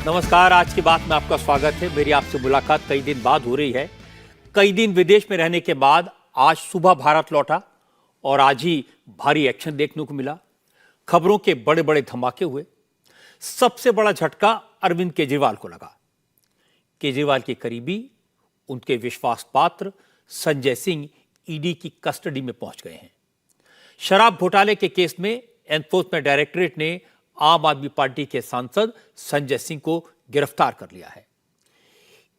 नमस्कार। आज की बात में आपका स्वागत है। मेरी आपसे मुलाकात कई दिन बाद हो रही है। कई दिन विदेश में रहने के बाद आज सुबह भारत लौटा और आज ही भारी एक्शन देखने को मिला। खबरों के बड़े बड़े धमाके हुए। सबसे बड़ा झटका अरविंद केजरीवाल को लगा। केजरीवाल के करीबी, उनके विश्वास पात्र संजय सिंह ईडी की कस्टडी में पहुंच गए हैं। शराब घोटाले के केस में एनफोर्समेंट डायरेक्टरेट ने आम आदमी पार्टी के सांसद संजय सिंह को गिरफ्तार कर लिया है।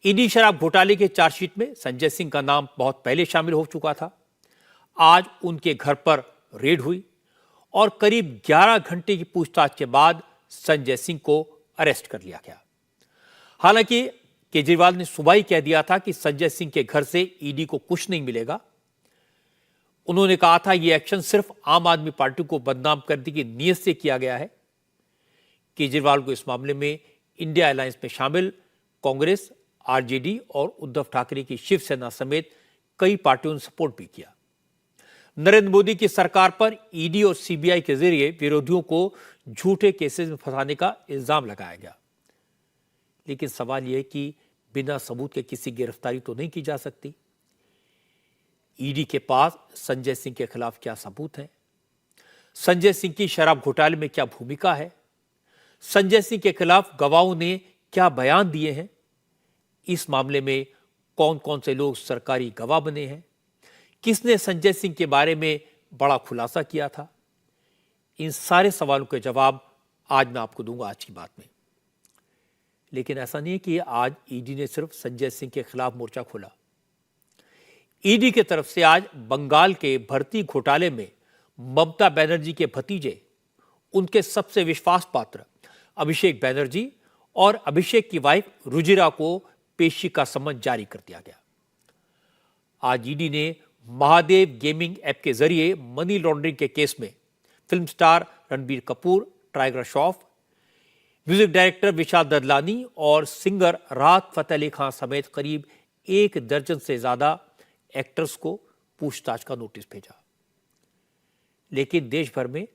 ईडी शराब घोटाले के चार्जशीट में संजय सिंह का नाम बहुत पहले शामिल हो चुका था। आज उनके घर पर रेड हुई और करीब 11 घंटे की पूछताछ के बाद संजय सिंह को अरेस्ट कर लिया गया। हालांकि केजरीवाल ने सुबह ही कह दिया था कि संजय सिंह के घर से ईडी को कुछ नहीं मिलेगा। उन्होंने कहा था यह एक्शन सिर्फ आम आदमी पार्टी को बदनाम करने की नीयत से किया गया है। केजरीवाल को इस मामले में इंडिया अलायंस में शामिल कांग्रेस, आरजेडी और उद्धव ठाकरे की शिवसेना समेत कई पार्टियों ने सपोर्ट भी किया। नरेंद्र मोदी की सरकार पर ईडी और सीबीआई के जरिए विरोधियों को झूठे केसेस में फंसाने का इल्जाम लगाया गया। लेकिन सवाल यह है कि बिना सबूत के किसी गिरफ्तारी तो नहीं की जा सकती। ईडी के पास संजय सिंह के खिलाफ क्या सबूत है? संजय सिंह की शराब घोटाले में क्या भूमिका है? संजय सिंह के खिलाफ गवाहों ने क्या बयान दिए हैं? इस मामले में कौन कौन से लोग सरकारी गवाह बने हैं? किसने संजय सिंह के बारे में बड़ा खुलासा किया था? इन सारे सवालों के जवाब आज मैं आपको दूंगा आज की बात में। लेकिन ऐसा नहीं है कि आज ईडी ने सिर्फ संजय सिंह के खिलाफ मोर्चा खोला। ईडी की तरफ से आज बंगाल के भर्ती घोटाले में ममता बनर्जी के भतीजे, उनके सबसे विश्वास पात्र अभिषेक बनर्जी और अभिषेक की वाइफ रुजिरा को पेशी का समन जारी कर दिया गया। आज ईडी ने महादेव गेमिंग ऐप के जरिए मनी लॉन्ड्रिंग के केस में film star Ranbir Kapoor, Tiger Shroff, music director Vishal Dadlani और सिंगर राहत फतेह अली खान समेत करीब 1 दर्जन से ज्यादा एक्टर्स को पूछताछ का नोटिस भेजा। लेकिन देश भर में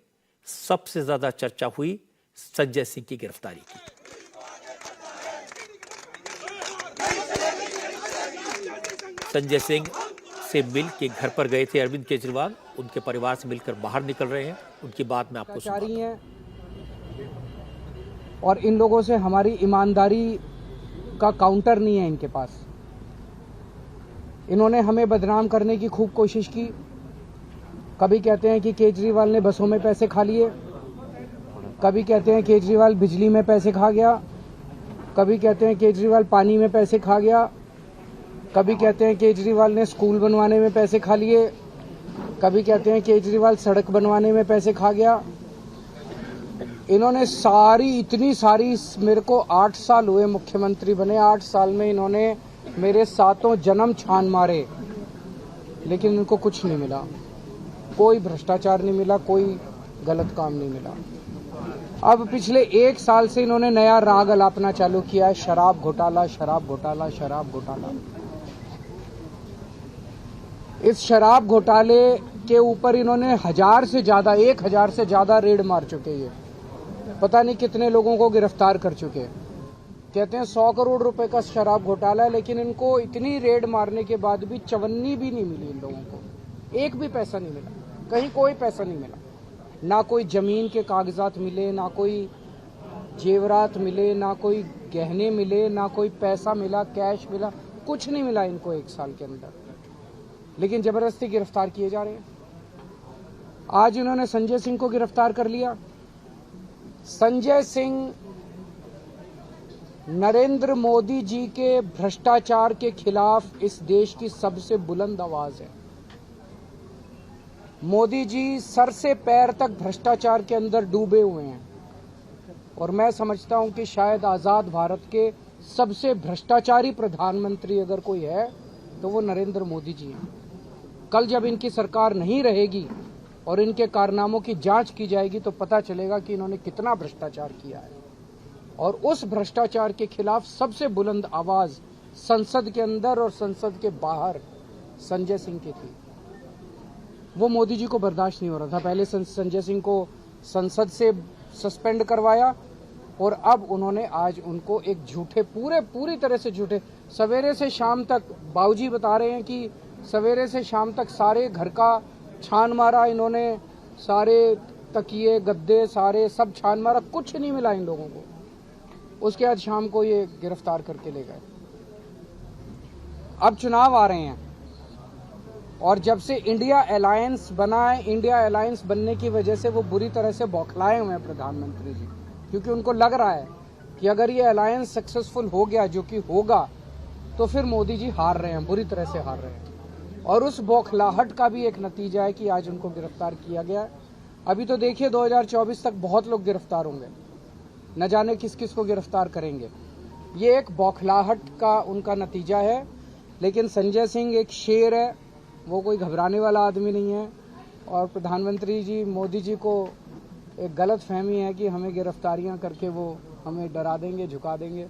सबसे ज्यादा चर्चा हुई संजय सिंह की गिरफ्तारी की। संजय सिंह से मिल के घर पर गए थे अरविंद केजरीवाल। उनके परिवार से मिलकर बाहर निकल रहे हैं। उनकी बात में आपको सुनाता हूं। और इन लोगों से हमारी ईमानदारी का काउंटर नहीं है इनके पास। इन्होंने हमें बदनाम करने की खूब कोशिश की। कभी कहते हैं कि केजरीवाल ने बसों में पैसे खा लिए, कभी कहते हैं केजरीवाल बिजली में पैसे खा गया, कभी कहते हैं केजरीवाल पानी में पैसे खा गया, कभी कहते हैं केजरीवाल ने स्कूल बनवाने में पैसे खा लिए, कभी कहते हैं केजरीवाल सड़क बनवाने में पैसे खा गया। इन्होंने इतनी सारी मेरे को 8 साल हुए मुख्यमंत्री बने। 8 साल में इन्होंने मेरे 7 जन्म छान मारे, लेकिन इनको कुछ नहीं मिला। कोई भ्रष्टाचार नहीं मिला, कोई गलत काम नहीं मिला। अब पिछले 1 साल से इन्होंने नया राग अलापना चालू किया है, शराब घोटाला, शराब घोटाला, शराब घोटाला। इस शराब घोटाले के ऊपर इन्होंने 1000 से ज्यादा रेड मार चुके हैं। पता नहीं कितने लोगों को गिरफ्तार कर चुके हैं। कहते हैं 100 करोड़ रुपए का शराब घोटाला है, लेकिन इनको इतनी रेड मारने के बाद भी चवन्नी भी नहीं मिली। इन लोगों को एक भी पैसा नहीं मिला, कहीं कोई पैसा नहीं मिला। ना कोई जमीन के कागजात मिले, ना कोई जेवरात मिले, ना कोई गहने मिले, ना कोई पैसा मिला, कैश मिला, कुछ नहीं मिला इनको 1 साल के अंदर। लेकिन जबरदस्ती गिरफ्तार किए जा रहे हैं। आज इन्होंने संजय सिंह को गिरफ्तार कर लिया। संजय सिंह नरेंद्र मोदी जी के भ्रष्टाचार के खिलाफ इस देश की सबसे बुलंद आवाज है। मोदी जी सर से पैर तक भ्रष्टाचार के अंदर डूबे हुए हैं और मैं समझता हूं कि शायद आजाद भारत के सबसे भ्रष्टाचारी प्रधानमंत्री अगर कोई है तो वो नरेंद्र मोदी जी हैं। कल जब इनकी सरकार नहीं रहेगी और इनके कारनामों की जांच की जाएगी तो पता चलेगा कि इन्होंने कितना भ्रष्टाचार किया है। और उस भ्रष्टाचार के खिलाफ सबसे बुलंद आवाज संसद के अंदर और संसद के बाहर संजय सिंह की थी। वो मोदी जी को बर्दाश्त नहीं हो रहा था। पहले संजय सिंह को संसद से सस्पेंड करवाया और अब उन्होंने आज उनको एक झूठे पूरी तरह से झूठे, सवेरे से शाम तक बाबूजी बता रहे हैं कि सवेरे से शाम तक सारे घर का छान मारा इन्होंने, सारे तकिए गद्दे सारे सब छान मारा, कुछ नहीं मिला इन लोगों को। उसके बाद शाम को ये गिरफ्तार करके ले गए। अब चुनाव आ रहे हैं और जब से इंडिया अलायंस बना है, इंडिया अलायंस बनने की वजह से वो बुरी तरह से बौखलाए हुए हैं प्रधानमंत्री जी, क्योंकि उनको लग रहा है कि अगर ये अलायंस सक्सेसफुल हो गया, जो कि होगा, तो फिर मोदी जी हार रहे हैं, बुरी तरह से हार रहे हैं। और उस बौखलाहट का भी एक नतीजा है कि आज उनको गिरफ्तार किया गया है। अभी तो देखिए 2024 तक बहुत लोग गिरफ्तार होंगे, न जाने किस किस को गिरफ्तार करेंगे। ये एक बौखलाहट का उनका नतीजा है। लेकिन संजय सिंह एक शेर है, वो कोई घबराने वाला आदमी नहीं है। और प्रधानमंत्री जी मोदी जी को एक गलत फहमी है कि हमें गिरफ्तारियां करके वो हमें डरा देंगे, झुका देंगे।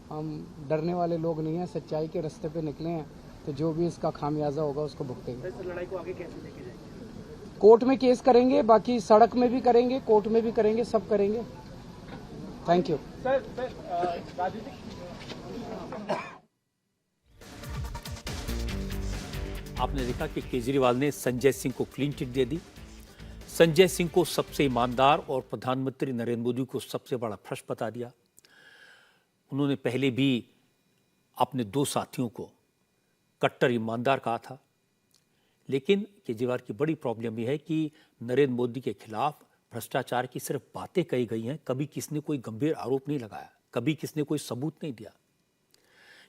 हम डरने वाले लोग नहीं हैं, सच्चाई के रास्ते पे निकले हैं, तो जो भी इसका खामियाजा होगा उसको भुगतेंगे। लड़ाई को आगे कैसे लेके जाएंगे? कोर्ट में केस करेंगे, बाकी सड़क में भी करेंगे, कोर्ट में भी करेंगे, सब करेंगे। Thank you. सर राजनीतिक आपने देखा कि केजरीवाल ने संजय सिंह को क्लीन चिट दे दी। संजय सिंह को सबसे ईमानदार और प्रधानमंत्री नरेंद्र मोदी को सबसे बड़ा भ्रष्ट बता दिया। उन्होंने पहले भी अपने दो साथियों को कट्टर ईमानदार कहा था। लेकिन केजरीवाल की बड़ी प्रॉब्लम यह है कि नरेंद्र मोदी के खिलाफ भ्रष्टाचार की सिर्फ बातें कही गई हैं, कभी किसने कोई गंभीर आरोप नहीं लगाया, कभी किसने कोई सबूत नहीं दिया।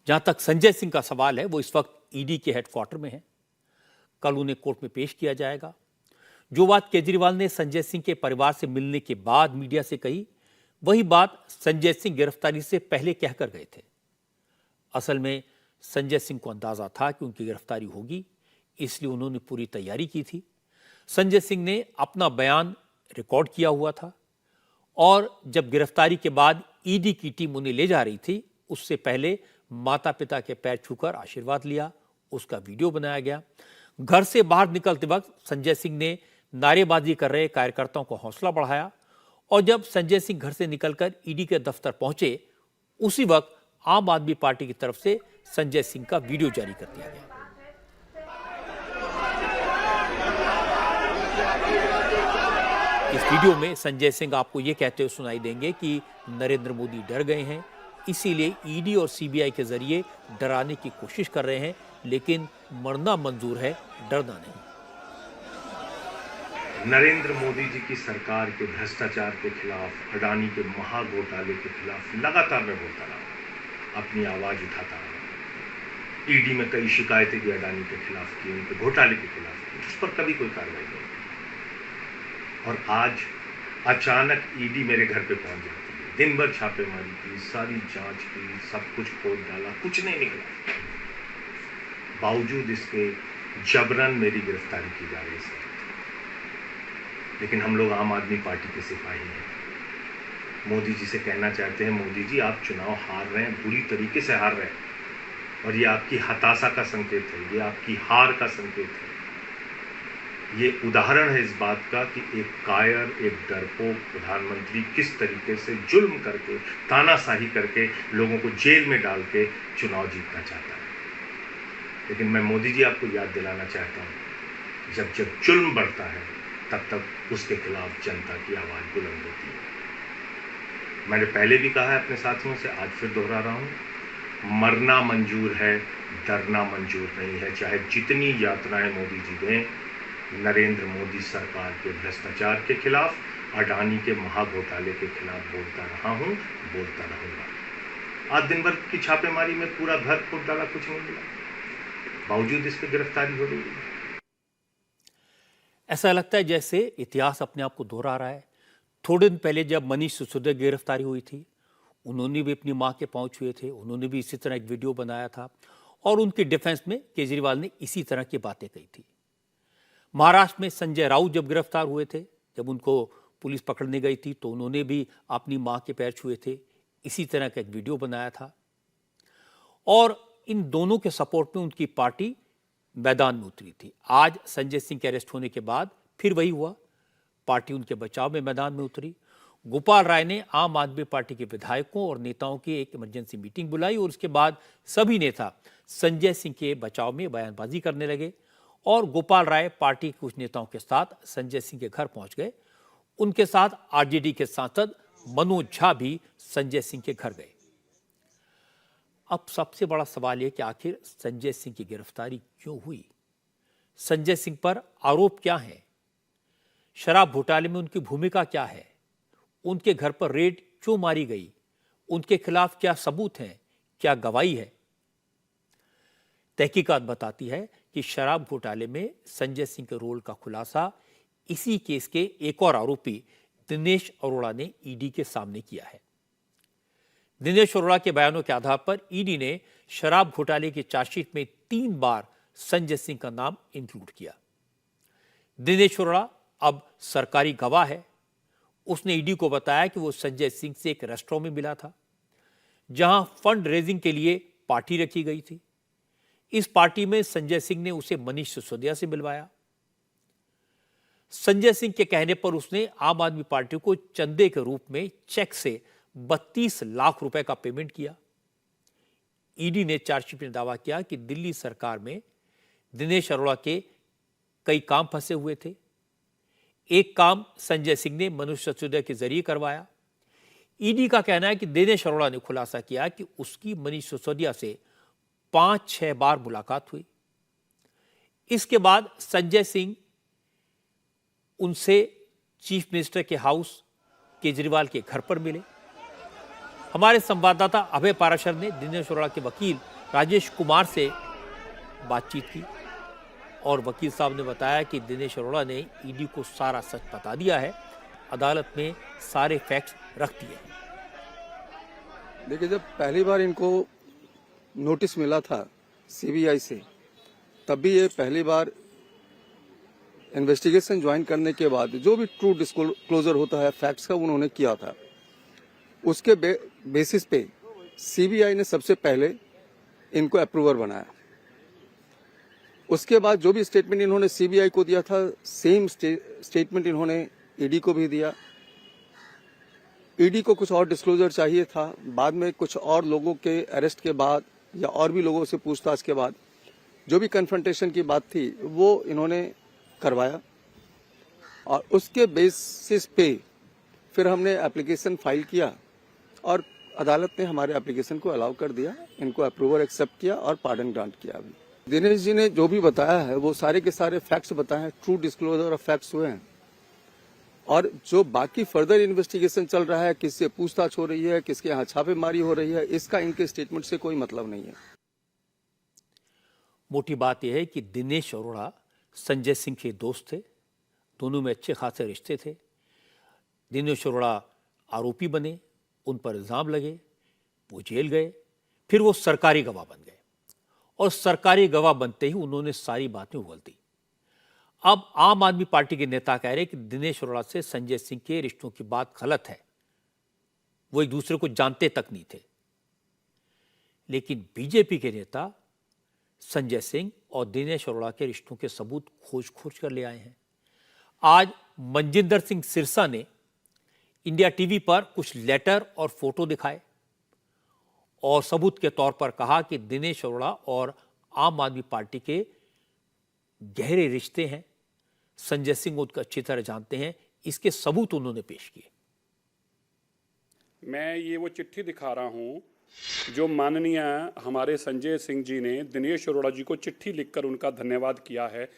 जहां तक संजय सिंह का सवाल है, वो इस वक्त ईडी के हेडक्वार्टर में है। कल उन्हें कोर्ट में पेश किया जाएगा। जो बात केजरीवाल ने संजय सिंह के परिवार से मिलने के बाद मीडिया से कही, वही बात संजय सिंह गिरफ्तारी से पहले कहकर गए थे। असल में संजय सिंह को अंदाजा था कि उनकी गिरफ्तारी होगी, इसलिए उन्होंने पूरी तैयारी की थी। संजय सिंह ने अपना बयान रिकॉर्ड किया हुआ था और जब गिरफ्तारी के बाद ईडी की टीम उन्हें ले जा रही थी, उससे पहले माता पिता के पैर छूकर आशीर्वाद लिया, उसका वीडियो बनाया गया। घर से बाहर निकलते वक्त संजय सिंह ने नारेबाजी कर रहे कार्यकर्ताओं को हौसला बढ़ाया और जब संजय सिंह घर से निकलकर ईडी के दफ्तर पहुंचे, उसी वक्त आम आदमी पार्टी की तरफ से संजय सिंह का वीडियो जारी कर दिया गया। इस वीडियो में संजय सिंह आपको यह कहते हुए सुनाई देंगे कि नरेंद्र मोदी डर गए हैं, इसीलिए ईडी और सीबीआई के जरिए डराने की कोशिश कर रहे हैं, लेकिन मरना मंजूर है, डरना नहीं। नरेंद्र मोदी जी की सरकार के भ्रष्टाचार के खिलाफ, अडानी के महाघोटाले के खिलाफ लगातार मैं बोलता रहा, अपनी आवाज उठाता रहा। ईडी में कई शिकायतें भी अडानी के खिलाफ की, उनके घोटाले के खिलाफ की, उस पर कभी कोई कार्रवाई नहीं। और आज अचानक ईडी मेरे घर पे पहुंच जाती है, दिन भर छापेमारी की, सारी जांच की, सब कुछ खोद डाला, कुछ नहीं निकला। बावजूद इसके जबरन मेरी गिरफ्तारी की जा रही है। लेकिन हम लोग आम आदमी पार्टी के सिपाही हैं। मोदी जी से कहना चाहते हैं, मोदी जी आप चुनाव हार रहे हैं, बुरी तरीके से हार रहे हैं, और ये आपकी हताशा का संकेत है, ये आपकी हार का संकेत है। ये उदाहरण है इस बात का कि एक कायर, एक डरपोक प्रधानमंत्री किस तरीके से जुल्म करके, तानाशाही करके, लोगों को जेल में डाल के चुनाव जीतना चाहता है। लेकिन मैं मोदी जी आपको याद दिलाना चाहता हूँ, जब जब जुल्म बढ़ता है तब तक उसके खिलाफ जनता की आवाज बुलंद होती है। मैंने पहले भी कहा है अपने साथियों से, आज फिर दोहरा रहा हूँ, मरना मंजूर है, डरना मंजूर नहीं है। चाहे जितनी यातनाएं मोदी जी दें, नरेंद्र मोदी सरकार के भ्रष्टाचार के खिलाफ, अडानी के महाघोटाले के खिलाफ बोलता रहा हूं, बोलता रहूंगा। आज दिन भर की छापेमारी में पूरा घर खोद डाला, कुछ नहीं मिला, बावजूद इसकी गिरफ्तारी हो रही है। ऐसा लगता है जैसे इतिहास अपने आप को दोहरा रहा है। थोड़े दिन पहले जब मनीष सिसोदिया की गिरफ्तारी हुई थी, उन्होंने भी अपनी मां के पांव छुए थे, उन्होंने भी इसी तरह एक वीडियो बनाया था और उनकी डिफेंस में केजरीवाल ने इसी तरह की बातें कही थी। महाराष्ट्र में संजय राउत जब गिरफ्तार हुए थे, जब उनको पुलिस पकड़ने गई थी, तो उन्होंने भी अपनी मां के पैर छुए थे, इसी तरह का एक वीडियो बनाया था। और इन दोनों के सपोर्ट में उनकी पार्टी मैदान में उतरी थी। आज संजय सिंह के अरेस्ट होने के बाद फिर वही हुआ, पार्टी उनके बचाव में मैदान में उतरी। गोपाल राय ने आम आदमी पार्टी के विधायकों और नेताओं की एक इमरजेंसी मीटिंग बुलाई और उसके बाद सभी नेता संजय सिंह के बचाव में बयानबाजी करने लगे और गोपाल राय पार्टी के कुछ नेताओं के साथ संजय सिंह के घर पहुंच गए। उनके साथ आरजेडी के सांसद मनोज झा भी संजय सिंह के घर गए। अब सबसे बड़ा सवाल यह कि आखिर संजय सिंह की गिरफ्तारी क्यों हुई? संजय सिंह पर आरोप क्या है? शराब घोटाले में उनकी भूमिका क्या है? उनके घर पर रेड क्यों मारी गई? उनके खिलाफ क्या सबूत हैं? क्या गवाही है? तहकीकात बताती है कि शराब घोटाले में संजय सिंह के रोल का खुलासा इसी केस के एक और आरोपी दिनेश अरोड़ा ने ईडी के सामने किया है। दिनेश अरोड़ा के बयानों के आधार पर ईडी ने शराब घोटाले की चार्जशीट में 3 बार संजय सिंह का नाम इंक्लूड किया। दिनेश अरोड़ा अब सरकारी गवाह है। उसने ईडी को बताया कि वो संजय सिंह से एक रेस्टोरेंट में मिला था जहां फंड रेजिंग के लिए पार्टी रखी गई थी। इस पार्टी में संजय सिंह ने उसे मनीष सिसोदिया से मिलवाया। संजय सिंह के कहने पर उसने आम आदमी पार्टी को चंदे के रूप में चेक से 32 लाख रुपए का पेमेंट किया। ईडी ने चार्जशीट में दावा किया कि दिल्ली सरकार में दिनेश अरोड़ा के कई काम फंसे हुए थे। एक काम संजय सिंह ने मनीष सिसोदिया के जरिए करवाया। ईडी का कहना है कि दिनेश अरोड़ा ने खुलासा किया कि उसकी मनीष सिसोदिया से 5-6 बार मुलाकात हुई। इसके बाद संजय सिंह उनसे चीफ मिनिस्टर के हाउस केजरीवाल के घर पर मिले। हमारे संवाददाता अभय पाराशर ने दिनेश अरोड़ा के वकील राजेश कुमार से बातचीत की और वकील साहब ने बताया कि दिनेश अरोड़ा ने ईडी को सारा सच बता दिया है, अदालत में सारे फैक्ट्स रख दिए। देखिए, जब पहली बार इनको नोटिस मिला था सीबीआई से, तब भी ये पहली बार इन्वेस्टिगेशन ज्वाइन करने के बाद जो भी ट्रू डिस्क्लोजर होता है फैक्ट्स का, उन्होंने किया था। उसके बेसिस पे सीबीआई ने सबसे पहले इनको अप्रूवर बनाया। उसके बाद जो भी स्टेटमेंट इन्होंने सीबीआई को दिया था, सेम स्टेटमेंट इन्होंने ईडी को भी दिया। ईडी को कुछ और डिस्क्लोजर चाहिए था। बाद में कुछ और लोगों के अरेस्ट के बाद या और भी लोगों से पूछताछ के बाद जो भी कन्फ्रंटेशन की बात थी वो इन्होंने करवाया और उसके बेसिस पे फिर हमने एप्लीकेशन फाइल किया और अदालत ने हमारे एप्लीकेशन को अलाउ कर दिया। इनको अप्रूवल एक्सेप्ट किया और पार्डन ग्रांट किया। अभी दिनेश जी ने जो भी बताया है वो सारे के सारे फैक्ट्स बताए हैं, ट्रू डिस्क्लोजर ऑफ फैक्ट्स हुए हैं। और जो बाकी फर्दर इन्वेस्टिगेशन चल रहा है, किससे पूछताछ हो रही है, किसके यहाँ छापेमारी हो रही है, इसका इनके स्टेटमेंट से कोई मतलब नहीं है। मोटी बात यह है कि दिनेश अरोड़ा संजय सिंह के दोस्त थे, दोनों में अच्छे खासे रिश्ते थे। दिनेश अरोड़ा आरोपी बने, उन पर इल्जाम लगे, वो जेल गए, फिर वो सरकारी गवाह बन गए और सरकारी गवाह बनते ही उन्होंने सारी बातें उगल दी। अब आम आदमी पार्टी के नेता कह रहे हैं कि दिनेश अरोड़ा से संजय सिंह के रिश्तों की बात गलत है, वो एक दूसरे को जानते तक नहीं थे। लेकिन बीजेपी के नेता संजय सिंह और दिनेश अरोड़ा के रिश्तों के सबूत खोज खोज कर ले आए हैं। आज मनजिंदर सिंह सिरसा ने इंडिया टीवी पर कुछ लेटर और फोटो दिखाए और सबूत के तौर पर कहा कि दिनेश अरोड़ा और आम आदमी पार्टी के गहरे रिश्ते हैं, संजय सिंह उनको अच्छी तरह जानते हैं। इसके सबूत उन्होंने पेश किए। मैं ये वो चिट्ठी दिखा रहा हूं जो माननीय हमारे संजय सिंह जी ने दिनेश अरोड़ा जी को चिट्ठी लिखकर उनका धन्यवाद किया है।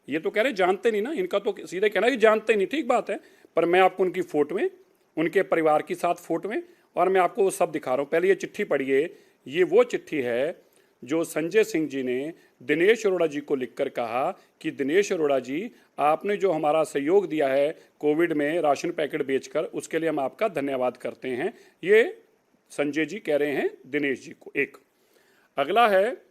ये तो कह रहे जानते नहीं ना, इनका तो सीधे कहना है कि जानते नहीं, ठीक बात है, पर मैं आपको उनकी फोटोएं, उनके परिवार के साथ फोटोएं और मैं आपको वो सब दिखा रहा हूँ। पहले ये चिट्ठी पढ़िए। ये वो चिट्ठी है जो संजय सिंह जी ने दिनेश अरोड़ा जी को लिखकर कहा कि दिनेश अरोड़ा जी, आपने जो हमारा सहयोग दिया है कोविड में राशन पैकेट बेचकर, उसके लिए हम आपका धन्यवाद करते हैं। ये संजय जी कह रहे हैं दिनेश जी को। एक अगला है,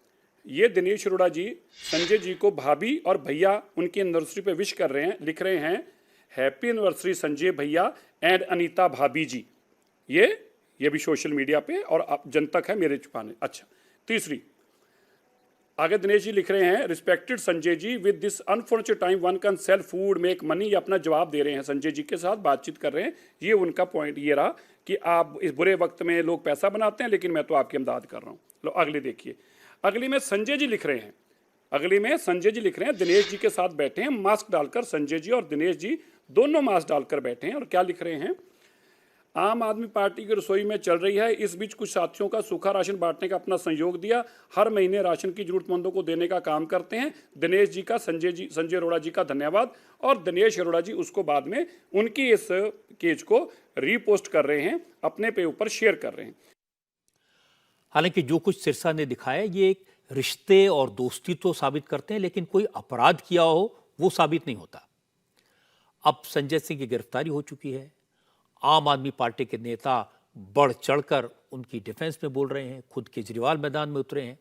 ये दिनेश अरोड़ा जी संजय जी को भाभी और भैया उनकी एनिवर्सरी पे विश कर रहे हैं, लिख रहे हैं हैप्पी एनिवर्सरी संजय भैया एंड अनीता भाभी जी। ये भी सोशल मीडिया पे और जन तक है, मेरे छुपाने। अच्छा, तीसरी, आगे दिनेश जी लिख रहे हैं, respected Sanjay ji, with this unfortunate time one can sell food make money. ये अपना जवाब दे रहे हैं, संजय जी के साथ बातचीत कर रहे हैं। ये उनका पॉइंट ये रहा कि आप इस बुरे वक्त में लोग पैसा बनाते हैं, लेकिन मैं तो आपकी इमदाद कर रहा हूँ। लो अगली देखिए, अगली में संजय जी लिख रहे हैं, दिनेश जी के साथ बैठे हैं मास्क डालकर। संजय जी और दिनेश जी दोनों मास्क डालकर बैठे हैं और क्या लिख रहे हैं, आम आदमी पार्टी की रसोई में चल रही है। इस बीच कुछ साथियों का सूखा राशन बांटने का अपना सहयोग दिया, हर महीने राशन की जरूरतमंदों को देने का काम करते हैं। दिनेश जी का संजय अरोड़ा जी का धन्यवाद। और दिनेश अरोड़ा जी उसको बाद में उनकी इस पेज को रीपोस्ट कर रहे हैं, अपने पे ऊपर शेयर कर रहे हैं। हालांकि जो कुछ सिरसा ने दिखाया ये एक रिश्ते और दोस्ती तो साबित करते हैं, लेकिन कोई अपराध किया हो वो साबित नहीं होता। अब संजय सिंह की गिरफ्तारी हो चुकी है, आम आदमी पार्टी के नेता बढ़ चढ़कर उनकी डिफेंस में बोल रहे हैं, खुद केजरीवाल मैदान में उतरे हैं,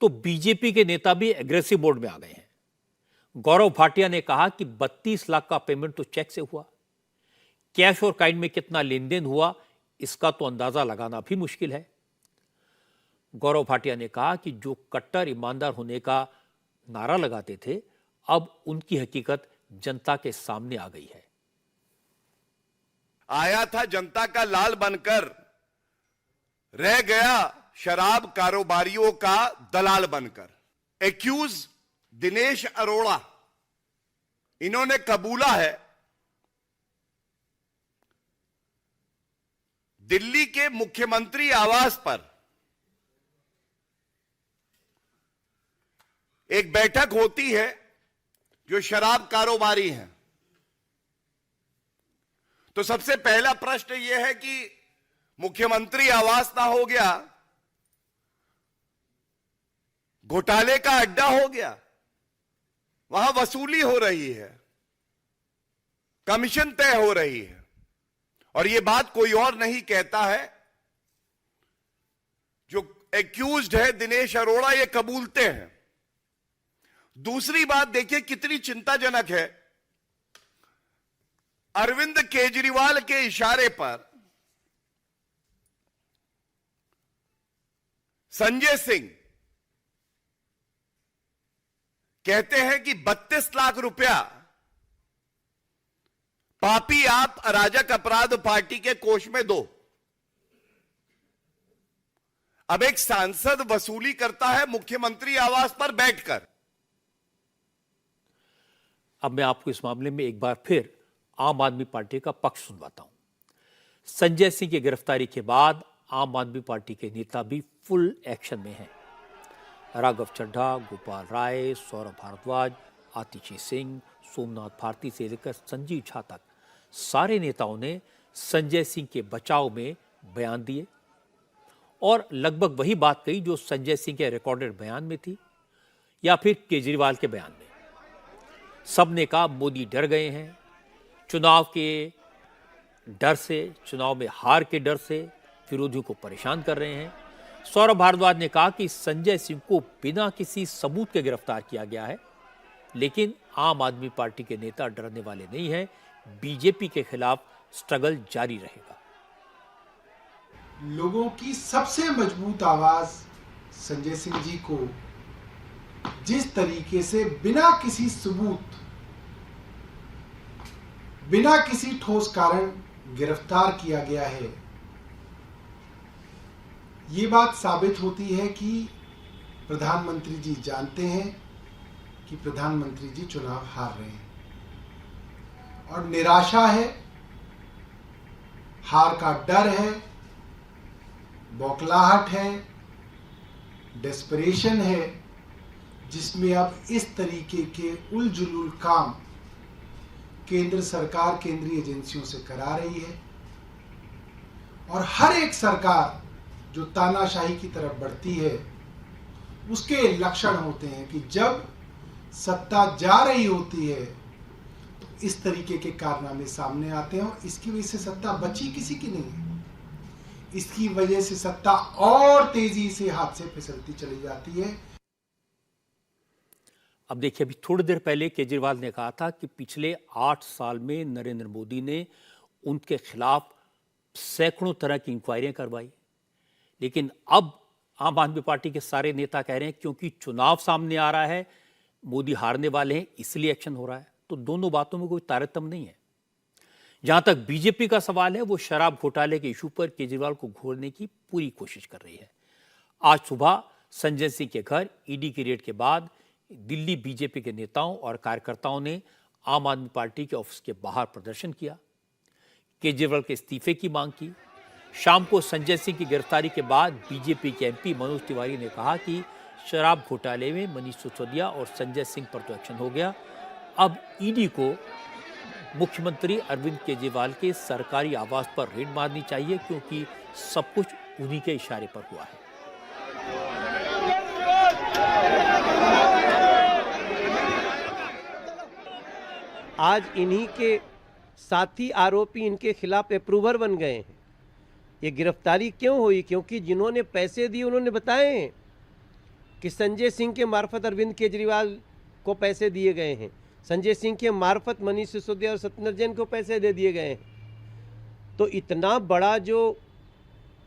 तो बीजेपी के नेता भी एग्रेसिव मोड में आ गए हैं। गौरव भाटिया ने कहा कि 32 लाख का पेमेंट तो चेक से हुआ, कैश और काइंड में कितना लेन देन हुआ इसका तो अंदाजा लगाना भी मुश्किल है। गौरव भाटिया ने कहा कि जो कट्टर ईमानदार होने का नारा लगाते थे, अब उनकी हकीकत जनता के सामने आ गई है। आया था जनता का लाल बनकर, रह गया शराब कारोबारियों का दलाल बनकर। एक्यूज दिनेश अरोड़ा, इन्होंने कबूला है दिल्ली के मुख्यमंत्री आवास पर एक बैठक होती है जो शराब कारोबारी हैं। तो सबसे पहला प्रश्न यह है कि मुख्यमंत्री आवास ना हो गया, घोटाले का अड्डा हो गया, वहां वसूली हो रही है, कमीशन तय हो रही है। और यह बात कोई और नहीं कहता है, जो एक्यूज्ड है दिनेश अरोड़ा, ये कबूलते हैं। दूसरी बात देखिए कितनी चिंताजनक है, अरविंद केजरीवाल के इशारे पर संजय सिंह कहते हैं कि 32 लाख रुपया पापी आप अराजक अपराध पार्टी के कोष में दो। अब एक सांसद वसूली करता है मुख्यमंत्री आवास पर बैठकर। अब मैं आपको इस मामले में एक बार फिर आम आदमी पार्टी का पक्ष सुनवाता हूं। संजय सिंह की गिरफ्तारी के बाद आम आदमी पार्टी के नेता भी फुल एक्शन में हैं। राघव चड्ढा, गोपाल राय, सौरभ भारद्वाज, आतिशी सिंह, सोमनाथ भारती से लेकर संजीव झा तक सारे नेताओं ने संजय सिंह के बचाव में बयान दिए और लगभग वही बात कही जो संजय सिंह के रिकॉर्डेड बयान में थी या फिर केजरीवाल के बयान में। सबने कहा मोदी डर गए हैं, चुनाव के डर से, चुनाव में हार के डर से विरोधियों को परेशान कर रहे हैं। सौरभ भारद्वाज ने कहा कि संजय सिंह को बिना किसी सबूत के गिरफ्तार किया गया है, लेकिन आम आदमी पार्टी के नेता डरने वाले नहीं हैं, बीजेपी के खिलाफ स्ट्रगल जारी रहेगा। लोगों की सबसे मजबूत आवाज संजय सिंह जी को जिस तरीके से बिना किसी सबूत, बिना किसी ठोस कारण गिरफ्तार किया गया है, ये बात साबित होती है कि प्रधानमंत्री जी जानते हैं कि प्रधानमंत्री जी चुनाव हार रहे हैं और निराशा है, हार का डर है, बौखलाहट है, डेस्परेशन है, जिसमें अब इस तरीके के उलझुल काम केंद्र सरकार केंद्रीय एजेंसियों से करा रही है। और हर एक सरकार जो तानाशाही की तरफ बढ़ती है, उसके लक्षण होते हैं कि जब सत्ता जा रही होती है तो इस तरीके के कारनामे सामने आते हैं और इसकी वजह से सत्ता बची किसी की नहीं है। इसकी वजह से सत्ता और तेजी से हाथ से फिसलती चली जाती है। अब देखिए, अभी थोड़ी देर पहले केजरीवाल ने कहा था कि पिछले 8 साल में नरेंद्र मोदी ने उनके खिलाफ सैकड़ों तरह की इंक्वायरियां करवाई, लेकिन अब आम आदमी पार्टी के सारे नेता कह रहे हैं क्योंकि चुनाव सामने आ रहा है, मोदी हारने वाले हैं, इसलिए एक्शन हो रहा है। तो दोनों बातों में कोई तारतम्य नहीं है। जहां तक बीजेपी का सवाल है, वो शराब घोटाले के इशू पर केजरीवाल को घोरने की पूरी कोशिश कर रही है। आज सुबह संजय सिंह के घर ईडी की रेड के बाद दिल्ली बीजेपी के नेताओं और कार्यकर्ताओं ने आम आदमी पार्टी के ऑफिस के बाहर प्रदर्शन किया, केजरीवाल के इस्तीफे की मांग की। शाम को संजय सिंह की गिरफ्तारी के बाद बीजेपी के एमपी मनोज तिवारी ने कहा कि शराब घोटाले में मनीष सिसोदिया और संजय सिंह पर तो एक्शन हो गया, अब ईडी को मुख्यमंत्री अरविंद केजरीवाल के सरकारी आवास पर रेड मारनी चाहिए क्योंकि सब कुछ उन्हीं के इशारे पर हुआ है। आज इन्हीं के साथी आरोपी इनके खिलाफ अप्रूवर बन गए हैं। ये गिरफ्तारी क्यों हुई? क्योंकि जिन्होंने पैसे दिए उन्होंने बताए हैं कि संजय सिंह के मार्फत अरविंद केजरीवाल को पैसे दिए गए हैं, संजय सिंह के मार्फत मनीष सिसोदिया और सत्येंद्र जैन को पैसे दे दिए गए हैं। तो इतना बड़ा जो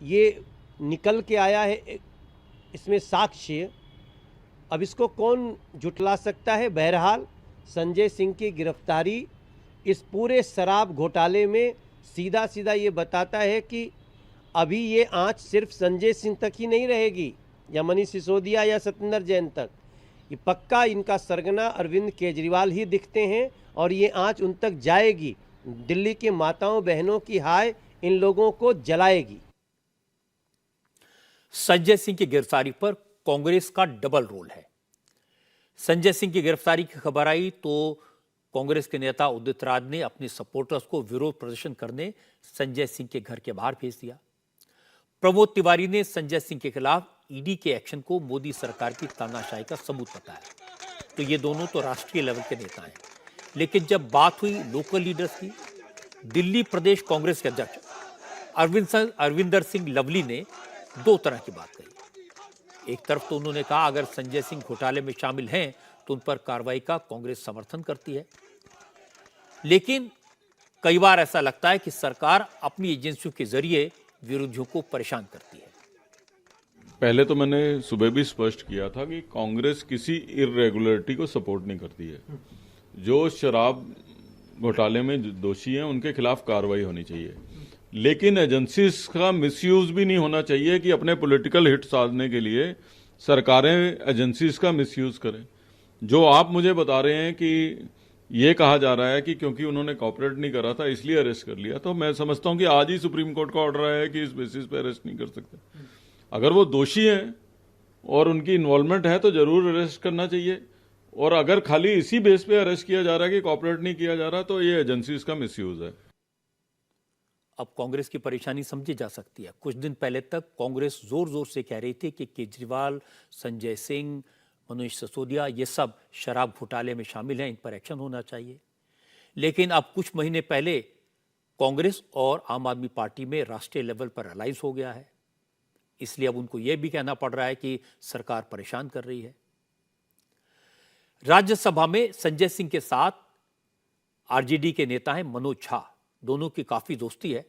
ये निकल के आया है, इसमें साक्ष्य, अब इसको कौन झुटला सकता है? बहरहाल संजय सिंह की गिरफ्तारी इस पूरे शराब घोटाले में सीधा सीधा ये बताता है कि अभी ये आंच सिर्फ संजय सिंह तक ही नहीं रहेगी या मनीष सिसोदिया या सत्येंद्र जैन तक। ये पक्का इनका सरगना अरविंद केजरीवाल ही दिखते हैं और ये आंच उन तक जाएगी। दिल्ली के माताओं बहनों की हाय इन लोगों को जलाएगी। संजय सिंह की गिरफ्तारी पर कांग्रेस का डबल रोल है। संजय सिंह की गिरफ्तारी की खबर आई तो कांग्रेस के नेता उदित राज ने अपने सपोर्टर्स को विरोध प्रदर्शन करने संजय सिंह के घर के बाहर भेज दिया। प्रमोद तिवारी ने संजय सिंह के खिलाफ ईडी के एक्शन को मोदी सरकार की तानाशाही का सबूत बताया। तो ये दोनों तो राष्ट्रीय लेवल के नेता हैं, लेकिन जब बात हुई लोकल लीडर्स की, दिल्ली प्रदेश कांग्रेस के अध्यक्ष अरविंदर सिंह लवली ने दो तरह की बात कही। एक तरफ तो उन्होंने कहा अगर संजय सिंह घोटाले में शामिल हैं तो उन पर कार्रवाई का कांग्रेस समर्थन करती है, लेकिन कई बार ऐसा लगता है कि सरकार अपनी एजेंसियों के जरिए विरोधियों को परेशान करती है। पहले तो मैंने सुबह भी स्पष्ट किया था कि कांग्रेस किसी इर्रेगुलरिटी को सपोर्ट नहीं करती है। जो शराब घोटाले में दोषी हैं उनके खिलाफ कार्रवाई होनी चाहिए, लेकिन एजेंसीज का मिसयूज भी नहीं होना चाहिए कि अपने पॉलिटिकल हिट साधने के लिए सरकारें एजेंसीज का मिसयूज करें। जो आप मुझे बता रहे हैं कि ये कहा जा रहा है कि क्योंकि उन्होंने कॉपरेट नहीं करा था इसलिए अरेस्ट कर लिया, तो मैं समझता हूं कि आज ही सुप्रीम कोर्ट का ऑर्डर आया है कि इस बेसिस पे अरेस्ट नहीं कर सकते। अगर वो दोषी हैं और उनकी इन्वॉल्वमेंट है तो जरूर अरेस्ट करना चाहिए, और अगर खाली इसी बेस पे अरेस्ट किया जा रहा है कि कॉपरेट नहीं किया जा रहा तो ये एजेंसीज का मिसयूज है। अब कांग्रेस की परेशानी समझी जा सकती है। कुछ दिन पहले तक कांग्रेस जोर जोर से कह रही थी कि केजरीवाल, संजय सिंह, मनीष सिसोदिया ये सब शराब घोटाले में शामिल हैं, इन पर एक्शन होना चाहिए। लेकिन अब कुछ महीने पहले कांग्रेस और आम आदमी पार्टी में राष्ट्रीय लेवल पर अलायंस हो गया है, इसलिए अब उनको यह भी कहना पड़ रहा है कि सरकार परेशान कर रही है। राज्यसभा में संजय सिंह के साथ आरजेडी के नेता हैं मनोज झा, दोनों की काफी दोस्ती है,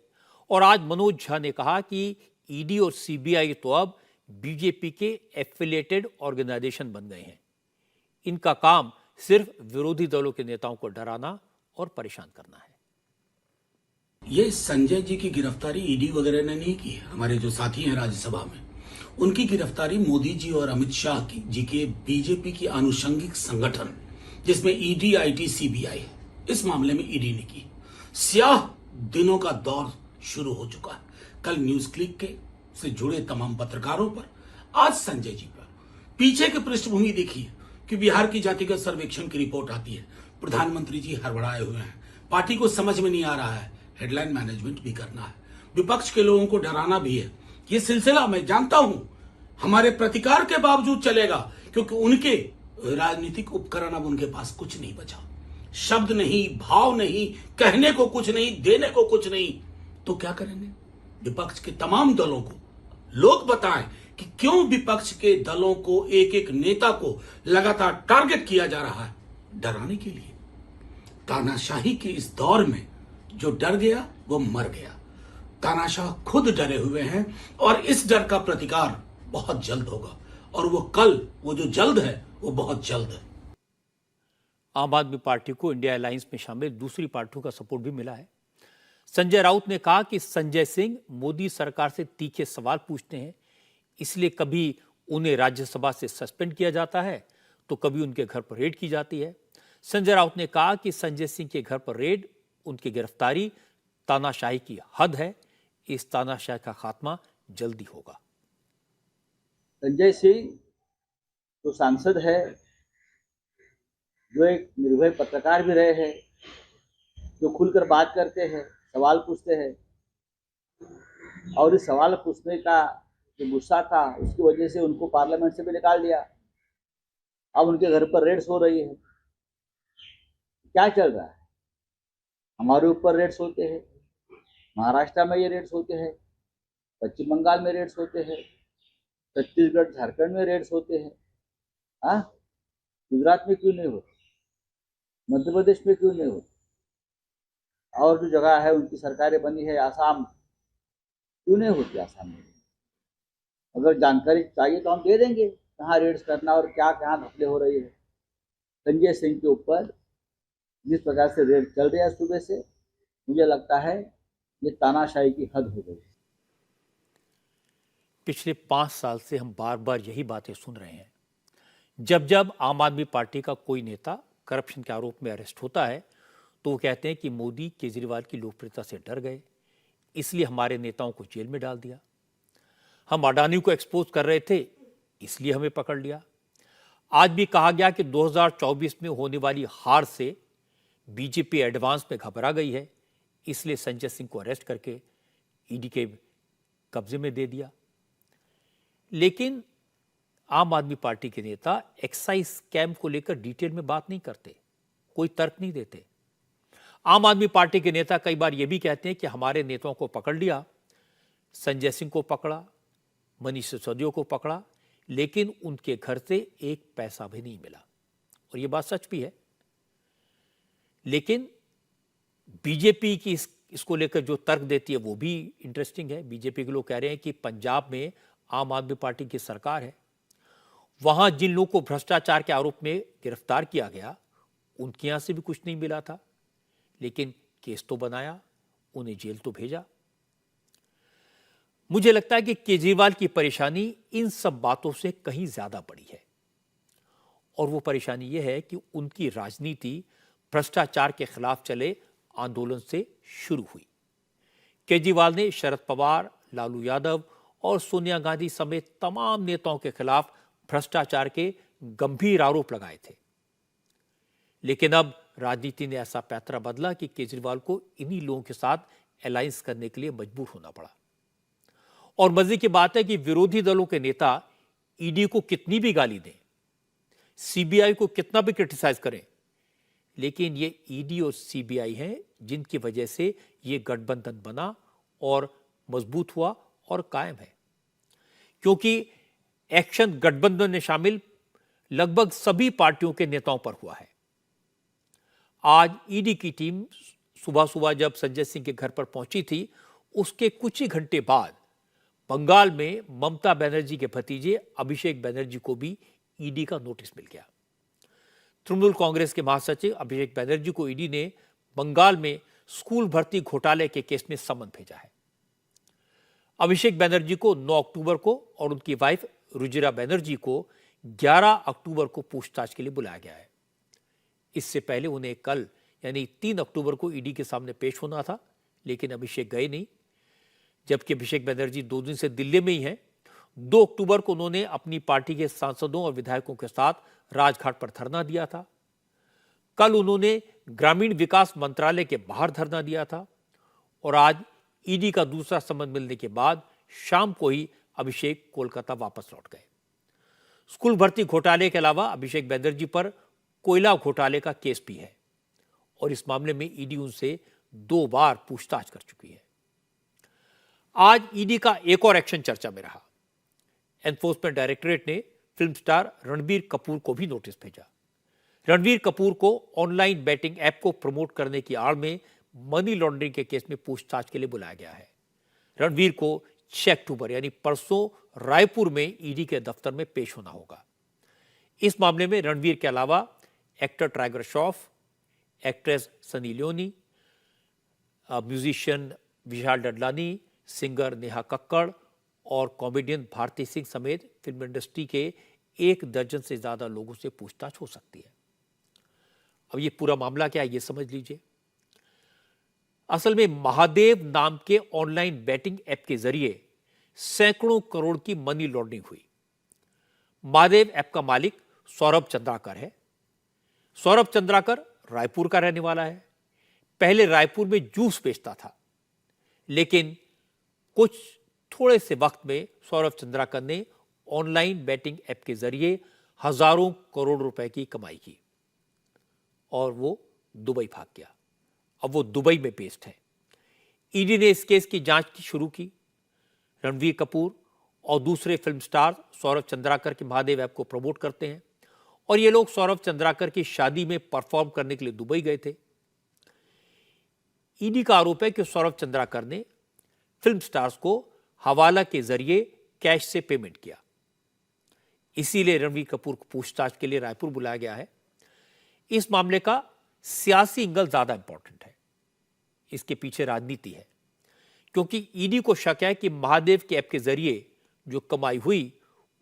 और आज मनोज झा ने कहा कि ईडी और सीबीआई तो अब बीजेपी के एफिलिएटेड ऑर्गेनाइजेशन बन गए हैं। इनका काम सिर्फ विरोधी दलों के नेताओं को डराना और परेशान करना है। ये संजय जी की गिरफ्तारी ईडी वगैरह ने नहीं की। हमारे जो साथी हैं राज्यसभा में, उनकी गिरफ्तारी मोदी जी और अमित शाह जी के बीजेपी की आनुषंगिक संगठन जिसमें ईडी, आईटी, सीबीआई, इस मामले में ईडी ने की। स्याह दिनों का दौर शुरू हो चुका है। कल न्यूज क्लिक के से जुड़े तमाम पत्रकारों पर, आज संजय जी पर। पीछे की पृष्ठभूमि देखिए कि बिहार की जातिगत सर्वेक्षण की रिपोर्ट आती है, प्रधानमंत्री जी हड़बड़ाए हुए हैं, पार्टी को समझ में नहीं आ रहा है, हेडलाइन मैनेजमेंट भी करना है, विपक्ष के लोगों को डराना भी है। ये सिलसिला मैं जानता हूं हमारे प्रतिकार के बावजूद चलेगा, क्योंकि उनके राजनीतिक उपकरण अब उनके पास कुछ नहीं बचा। शब्द नहीं, भाव नहीं, कहने को कुछ नहीं, देने को कुछ नहीं, तो क्या करेंगे? विपक्ष के तमाम दलों को लोग बताएं कि क्यों विपक्ष के दलों को, एक एक नेता को लगातार टारगेट किया जा रहा है, डराने के लिए। तानाशाही के इस दौर में जो डर गया वो मर गया। तानाशाह खुद डरे हुए हैं और इस डर का प्रतिकार बहुत जल्द होगा, और वो जो जल्द है वो बहुत जल्द है। आम आदमी पार्टी को इंडिया अलायंस में शामिल दूसरी पार्टियों का सपोर्ट भी मिला है। संजय राउत ने कहा कि संजय सिंह मोदी सरकार से तीखे सवाल पूछते हैं, इसलिए कभी उन्हें राज्यसभा से सस्पेंड किया जाता है तो कभी उनके घर पर रेड की जाती है। संजय राउत ने कहा कि संजय सिंह के घर पर रेड, उनकी गिरफ्तारी तानाशाही की हद है। इस तानाशाही का खात्मा जल्दी होगा। संजय सिंह जो सांसद है, जो एक निर्भय पत्रकार भी रहे हैं, जो खुलकर बात करते हैं, सवाल पूछते हैं, और इस सवाल पूछने का जो गुस्सा था उसकी वजह से उनको पार्लियामेंट से भी निकाल दिया। अब उनके घर पर रेड्स हो रही है। क्या चल रहा है? हमारे ऊपर रेड्स होते हैं, महाराष्ट्र में ये रेड्स होते हैं, पश्चिम बंगाल में रेड्स होते हैं, छत्तीसगढ़ झारखंड में रेड्स होते हैं। हाँ, गुजरात में क्यों नहीं होते? मध्य प्रदेश में क्यों नहीं होते? और जो जगह है उनकी सरकारें बनी है, आसाम, क्यों नहीं होती आसाम में? अगर जानकारी चाहिए तो हम दे देंगे कहाँ रेड्स करना और क्या कहाँ घपले हो रही है। संजय सिंह के ऊपर जिस प्रकार से रेड चल रही है सुबह से, मुझे लगता है ये तानाशाही की हद हो गई। पिछले 5 साल से हम बार बार यही बातें सुन रहे हैं। जब जब आम आदमी पार्टी का कोई नेता करप्शन के आरोप में अरेस्ट होता है तो वो कहते हैं कि मोदी केजरीवाल की लोकप्रियता से डर गए, इसलिए हमारे नेताओं को जेल में डाल दिया। हम अडानी को एक्सपोज कर रहे थे, इसलिए हमें पकड़ लिया। आज भी कहा गया कि 2024 में होने वाली हार से बीजेपी एडवांस में घबरा गई है, इसलिए संजय सिंह को अरेस्ट करके ईडी के कब्जे में दे दिया। लेकिन आम आदमी पार्टी के नेता एक्साइज स्कैम को लेकर डिटेल में बात नहीं करते, कोई तर्क नहीं देते। आम आदमी पार्टी के नेता कई बार यह भी कहते हैं कि हमारे नेताओं को पकड़ लिया, संजय सिंह को पकड़ा, मनीष सिसोदिया को पकड़ा, लेकिन उनके घर से एक पैसा भी नहीं मिला। और यह बात सच भी है। लेकिन बीजेपी की इसको लेकर जो तर्क देती है वो भी इंटरेस्टिंग है। बीजेपी के लोग कह रहे हैं कि पंजाब में आम आदमी पार्टी की सरकार है, वहां जिन लोगों को भ्रष्टाचार के आरोप में गिरफ्तार किया गया उनके यहां से भी कुछ नहीं मिला था, लेकिन केस तो बनाया, उन्हें जेल तो भेजा। मुझे लगता है कि केजरीवाल की परेशानी इन सब बातों से कहीं ज्यादा बड़ी है, और वो परेशानी यह है कि उनकी राजनीति भ्रष्टाचार के खिलाफ चले आंदोलन से शुरू हुई। केजरीवाल ने शरद पवार, लालू यादव और सोनिया गांधी समेत तमाम नेताओं के खिलाफ भ्रष्टाचार के गंभीर आरोप लगाए थे। लेकिन अब राजनीति ने ऐसा पैतरा बदला कि केजरीवाल को इन्हीं लोगों के साथ अलायंस करने के लिए मजबूर होना पड़ा। और मजे की बात है कि विरोधी दलों के नेता ईडी को कितनी भी गाली दें, सीबीआई को कितना भी क्रिटिसाइज करें, लेकिन ये ईडी और सीबीआई हैं जिनकी वजह से ये गठबंधन बना और मजबूत हुआ और कायम है। क्योंकि एक्शन गठबंधन में शामिल लगभग सभी पार्टियों के नेताओं पर हुआ है। आज ईडी की टीम सुबह सुबह जब संजय सिंह के घर पर पहुंची थी, उसके कुछ ही घंटे बाद बंगाल में ममता बनर्जी के भतीजे अभिषेक बनर्जी को भी ईडी का नोटिस मिल गया। तृणमूल कांग्रेस के महासचिव अभिषेक बनर्जी को ईडी ने बंगाल में स्कूल भर्ती घोटाले के केस में समन भेजा है। अभिषेक बनर्जी को 9 अक्टूबर को और उनकी वाइफ रुजिरा बनर्जी को 11 अक्टूबर को पूछताछ के लिए बुलाया गया है। इससे पहले उन्हें कल यानी 3 अक्टूबर को ईडी के सामने पेश होना था, लेकिन अभिषेक गए नहीं, जबकि अभिषेक बनर्जी 2 दिन से दिल्ली में ही हैं। 2 अक्टूबर को उन्होंने अपनी पार्टी के सांसदों और विधायकों के साथ राजघाट पर धरना दिया था। कल उन्होंने ग्रामीण विकास मंत्रालय के बाहर धरना दिया था, और आज ईडी का दूसरा समन मिलने के बाद शाम को ही अभिषेक कोलकाता वापस लौट गए। स्कूल भर्ती घोटाले के अलावा अभिषेक बनर्जी पर कोयला घोटाले का केस भी है, और इस मामले में ईडी उनसे 2 बार पूछताछ कर चुकी है। आज ईडी का एक और एक्शन चर्चा में रहा। एनफोर्समेंट डायरेक्टरेट ने फिल्म स्टार रणबीर कपूर को भी नोटिस भेजा। रणबीर कपूर को ऑनलाइन बैटिंग ऐप को प्रमोट करने की आड़ में मनी लॉन्ड्रिंग के केस में पूछताछ के लिए बुलाया गया है। रणबीर को 6 अक्टूबर यानी परसों रायपुर में ईडी के दफ्तर में पेश होना होगा। इस मामले में रणवीर के अलावा actor Tiger Shroff, actress Sunny Leone, musician Vishal Dadlani, singer Neha Kakkar और कॉमेडियन भारती सिंह समेत फिल्म इंडस्ट्री के 1 दर्जन से ज्यादा लोगों से पूछताछ हो सकती है। अब ये पूरा मामला क्या है ये समझ लीजिए। असल में महादेव नाम के ऑनलाइन बैटिंग ऐप के जरिए सैकड़ों करोड़ की मनी लॉन्ड्रिंग हुई। महादेव ऐप का मालिक सौरभ चंद्राकर है। सौरभ चंद्राकर रायपुर का रहने वाला है। पहले रायपुर में जूस बेचता था, लेकिन कुछ थोड़े से वक्त में सौरभ चंद्राकर ने ऑनलाइन बैटिंग ऐप के जरिए हजारों करोड़ रुपए की कमाई की और वो दुबई भाग गया। अब वो दुबई में बेस्ड है। ईडी ने इस केस की जांच शुरू की। रणवीर कपूर और दूसरे फिल्म स्टार सौरभ चंद्राकर के महादेव ऐप को प्रमोट करते हैं और ये लोग सौरभ चंद्राकर की शादी में परफॉर्म करने के लिए दुबई गए थे। ईडी का आरोप है कि सौरभ चंद्राकर ने फिल्म स्टार्स को हवाला के जरिए कैश से पेमेंट किया। इसीलिए रणवीर कपूर को पूछताछ के लिए रायपुर बुलाया गया है। इस मामले का सियासी एंगल ज्यादा इंपॉर्टेंट है। इसके पीछे राजनीति है, क्योंकि ईडी को शक है कि महादेव के ऐप के जरिए जो कमाई हुई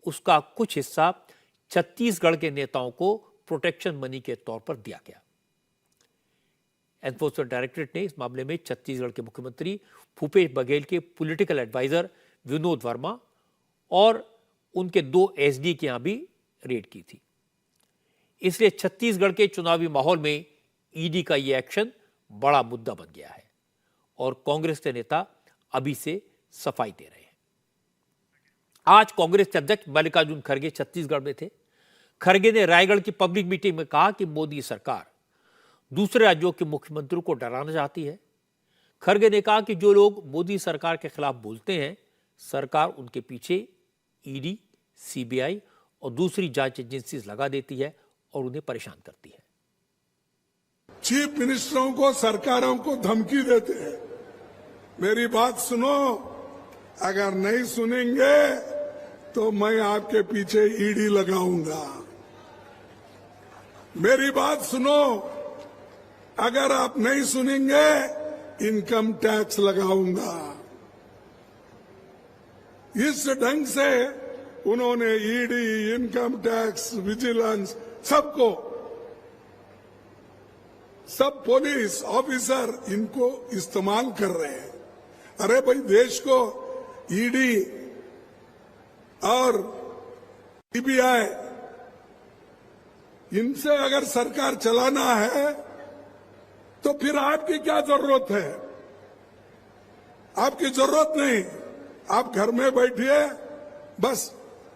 उसका कुछ हिस्सा छत्तीसगढ़ के नेताओं को प्रोटेक्शन मनी के तौर पर दिया गया। एनफोर्समेंट डायरेक्टरेट ने इस मामले में छत्तीसगढ़ के मुख्यमंत्री भूपेश बघेल के पॉलिटिकल एडवाइजर विनोद वर्मा और उनके 2 एसडी के यहां भी रेड की थी। इसलिए छत्तीसगढ़ के चुनावी माहौल में ईडी का यह एक्शन बड़ा मुद्दा बन गया है और कांग्रेस के नेता अभी से सफाई दे रहे हैं। आज कांग्रेस के अध्यक्ष मल्लिकार्जुन खड़गे छत्तीसगढ़ में थे। खड़गे ने रायगढ़ की पब्लिक मीटिंग में कहा कि मोदी सरकार दूसरे राज्यों के मुख्यमंत्रियों को डराना चाहती है। खड़गे ने कहा कि जो लोग मोदी सरकार के खिलाफ बोलते हैं, सरकार उनके पीछे ईडी, सीबीआई और दूसरी जांच एजेंसीज लगा देती है और उन्हें परेशान करती है। चीफ मिनिस्टरों को, सरकारों को धमकी देते हैं। मेरी बात सुनो, अगर नहीं सुनेंगे तो मैं आपके पीछे ईडी लगाऊंगा। मेरी बात सुनो, अगर आप नहीं सुनेंगे इनकम टैक्स लगाऊंगा। इस ढंग से उन्होंने ईडी, इनकम टैक्स, विजिलेंस सबको, सब पुलिस ऑफिसर इनको इस्तेमाल कर रहे हैं। अरे भाई, देश को ईडी और सीबीआई इनसे अगर सरकार चलाना है तो फिर आपकी क्या जरूरत है? आपकी जरूरत नहीं। आप घर में बैठिए, बस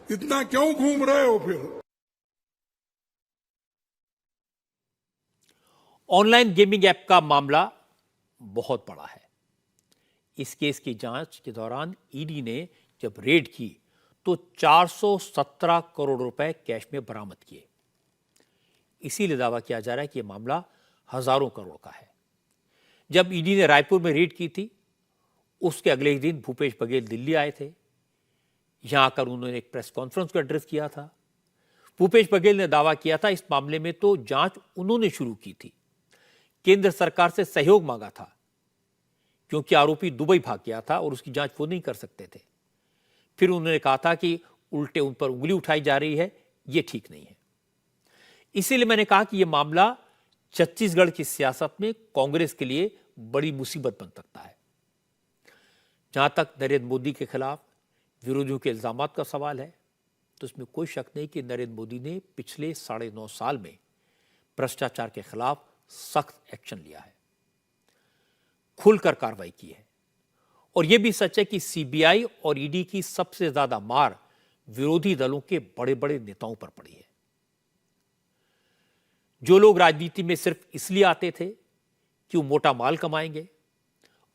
इतना क्यों घूम रहे हो? फिर ऑनलाइन गेमिंग ऐप का मामला बहुत बड़ा है। इस केस की जांच के दौरान ईडी ने जब रेड की तो 417 करोड़ रुपए कैश में बरामद किए। इसीलिए दावा किया जा रहा है कि यह मामला हजारों करोड़ का है। जब ईडी ने रायपुर में रेड की थी, उसके अगले ही दिन भूपेश बघेल दिल्ली आए थे। यहां आकर उन्होंने एक प्रेस कॉन्फ्रेंस को एड्रेस किया था। भूपेश बघेल ने दावा किया था इस मामले में तो जांच उन्होंने शुरू की थी, केंद्र सरकार से सहयोग मांगा था, क्योंकि आरोपी दुबई भाग गया था और उसकी जांच वो नहीं कर सकते थे। फिर उन्होंने कहा था कि उल्टे उन पर उंगली उठाई जा रही है, ये ठीक नहीं है। इसीलिए मैंने कहा कि यह मामला छत्तीसगढ़ की सियासत में कांग्रेस के लिए बड़ी मुसीबत बन सकता है। जहां तक नरेंद्र मोदी के खिलाफ विरोधियों के इल्जाम का सवाल है, तो इसमें कोई शक नहीं कि नरेंद्र मोदी ने पिछले 9.5 साल में भ्रष्टाचार के खिलाफ सख्त एक्शन लिया है, खुलकर कार्रवाई की है। और यह भी सच है कि सीबीआई और ईडी की सबसे ज्यादा मार विरोधी दलों के बड़े बड़े नेताओं पर पड़ी है। जो लोग राजनीति में सिर्फ इसलिए आते थे कि वो मोटा माल कमाएंगे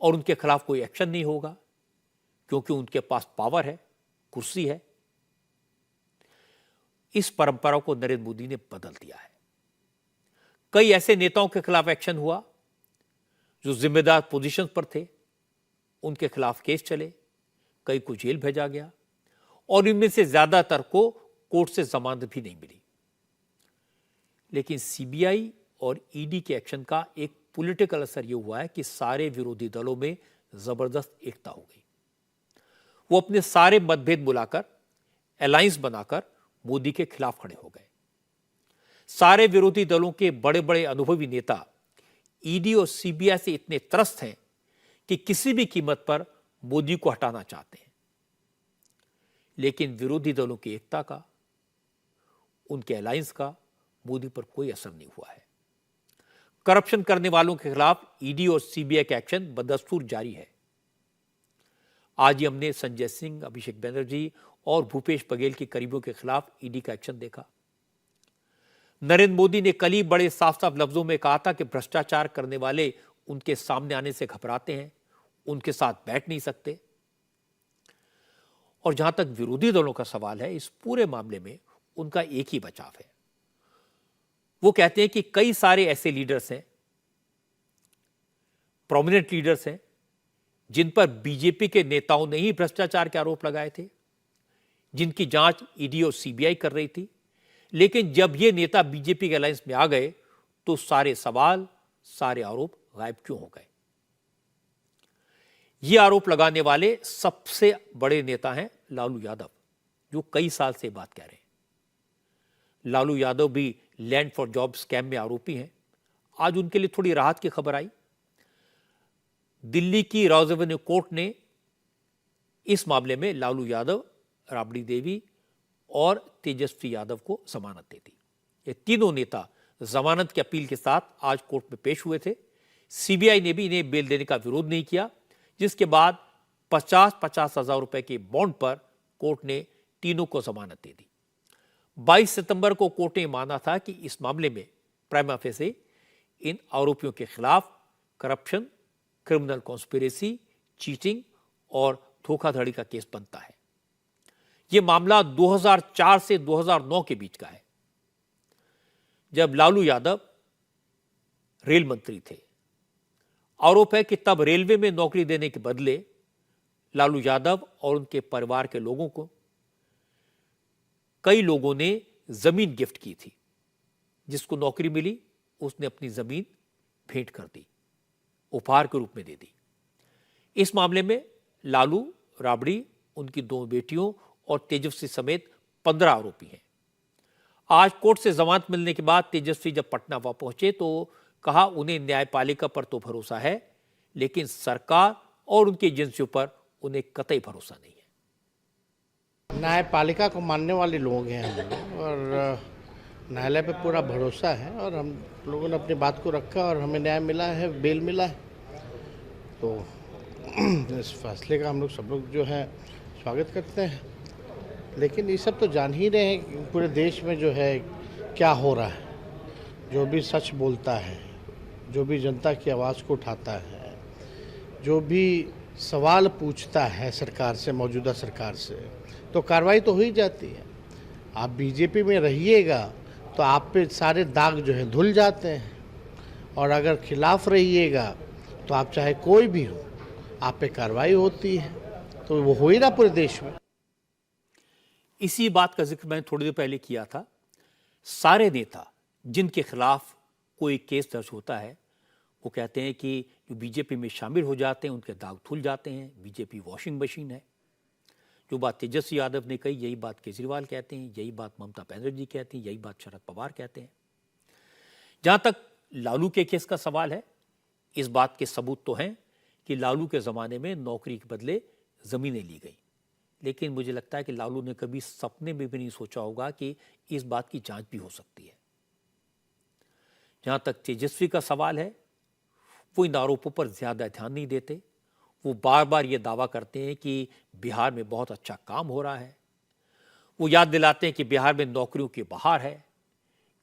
और उनके खिलाफ कोई एक्शन नहीं होगा क्योंकि उनके पास पावर है, कुर्सी है, इस परंपरा को नरेंद्र मोदी ने बदल दिया है। कई ऐसे नेताओं के खिलाफ एक्शन हुआ जो जिम्मेदार पोजीशन पर थे, उनके खिलाफ केस चले, कई को जेल भेजा गया और इनमें से ज्यादातर को कोर्ट से जमानत भी नहीं मिली। लेकिन सीबीआई और ईडी के एक्शन का एक पॉलिटिकल असर यह हुआ है कि सारे विरोधी दलों में जबरदस्त एकता हो गई। वो अपने सारे मतभेद बुलाकर अलायंस बनाकर मोदी के खिलाफ खड़े हो गए। सारे विरोधी दलों के बड़े बड़े अनुभवी नेता ईडी और सीबीआई से इतने त्रस्त हैं कि किसी भी कीमत पर मोदी को हटाना चाहते हैं। लेकिन विरोधी दलों की एकता का, उनके अलायंस का मोदी पर कोई असर नहीं हुआ है। करप्शन करने वालों के खिलाफ ईडी और सीबीआई का एक्शन बदस्तूर जारी है। आज ही हमने संजय सिंह, अभिषेक बनर्जी और भूपेश बघेल के करीबियों के खिलाफ ईडी का एक्शन देखा। नरेंद्र मोदी ने कल ही बड़े साफ साफ लफ्जों में कहा था कि भ्रष्टाचार करने वाले उनके सामने आने से घबराते हैं, उनके साथ बैठ नहीं सकते। और जहां तक विरोधी दलों का सवाल है, इस पूरे मामले में उनका एक ही बचाव है। वो कहते हैं कि कई सारे ऐसे लीडर्स हैं, प्रोमिनेंट लीडर्स हैं, जिन पर बीजेपी के नेताओं ने ही भ्रष्टाचार के आरोप लगाए थे, जिनकी जांच ईडी और सीबीआई कर रही थी। लेकिन जब ये नेता बीजेपी के अलायंस में आ गए तो सारे सवाल, सारे आरोप गायब क्यों हो गए? ये आरोप लगाने वाले सबसे बड़े नेता हैं लालू यादव, जो कई साल से बात कह रहे हैं। लालू यादव भी लैंड फॉर जॉब स्कैम में आरोपी हैं। आज उनके लिए थोड़ी राहत की खबर आई। दिल्ली की रॉज एवेन्यू कोर्ट ने इस मामले में लालू यादव, राबड़ी देवी और तेजस्वी यादव को जमानत दे दी। ये तीनों नेता जमानत की अपील के साथ आज कोर्ट में पेश हुए थे। सीबीआई ने भी इन्हें बेल देने का विरोध नहीं किया, जिसके बाद 50-50 हजार रुपए के बॉन्ड पर कोर्ट ने तीनों को जमानत दे दी। 22 सितंबर को कोर्ट ने माना था कि इस मामले में प्राइमा फेसी इन आरोपियों के खिलाफ करप्शन, क्रिमिनल कॉन्स्पिरेसी, चीटिंग और धोखाधड़ी का केस बनता है। यह मामला 2004 से 2009 के बीच का है, जब लालू यादव रेल मंत्री थे। आरोप है कि तब रेलवे में नौकरी देने के बदले लालू यादव और उनके परिवार के लोगों को कई लोगों ने जमीन गिफ्ट की थी। जिसको नौकरी मिली उसने अपनी जमीन भेंट कर दी, उपहार के रूप में दे दी। इस मामले में लालू, राबड़ी, उनकी 2 बेटियों और तेजस्वी समेत 15 आरोपी हैं। आज कोर्ट से जमानत मिलने के बाद तेजस्वी जब पटना पहुंचे तो कहा उन्हें न्यायपालिका पर तो भरोसा है, लेकिन सरकार और उनकी एजेंसियों पर उन्हें कतई भरोसा नहीं है। न्यायपालिका को मानने वाले लोग हैं हम लोग, और न्यायालय पे पूरा भरोसा है, और हम लोगों ने अपनी बात को रखा और हमें न्याय मिला है, बेल मिला है। तो इस फैसले का हम लोग सब लोग जो है स्वागत करते हैं। लेकिन ये सब तो जान ही रहे हैं कि पूरे देश में जो है क्या हो रहा है। जो भी सच बोलता है, जो भी जनता की आवाज़ को उठाता है, जो भी सवाल पूछता है सरकार से, मौजूदा सरकार से, तो कार्रवाई तो हो ही जाती है। आप बीजेपी में रहिएगा तो आप पे सारे दाग जो है धुल जाते हैं, और अगर खिलाफ रहिएगा तो आप चाहे कोई भी हो, आप पे कार्रवाई होती है। तो वो हो ही रहा पूरे देश में। इसी बात का जिक्र मैंने थोड़ी देर पहले किया था। सारे नेता जिनके खिलाफ कोई केस दर्ज होता है, वो कहते हैं कि जो बीजेपी में शामिल हो जाते हैं उनके दाग धुल जाते हैं, बीजेपी वॉशिंग मशीन है। जो बात तेजस्वी यादव ने कही, यही बात केजरीवाल कहते हैं, यही बात ममता बनर्जी कहती हैं, यही बात शरद पवार कहते हैं। जहां तक लालू के केस का सवाल है, इस बात के सबूत तो हैं कि लालू के ज़माने में नौकरी के बदले ज़मीनें ली गई। लेकिन मुझे लगता है कि लालू ने कभी सपने में भी नहीं सोचा होगा कि इस बात की जांच भी हो सकती है। जहां तक तेजस्वी का सवाल है, वो इन आरोपों पर ज़्यादा ध्यान नहीं देते। वो बार बार ये दावा करते हैं कि बिहार में बहुत अच्छा काम हो रहा है। वो याद दिलाते हैं कि बिहार में नौकरियों की बहार है,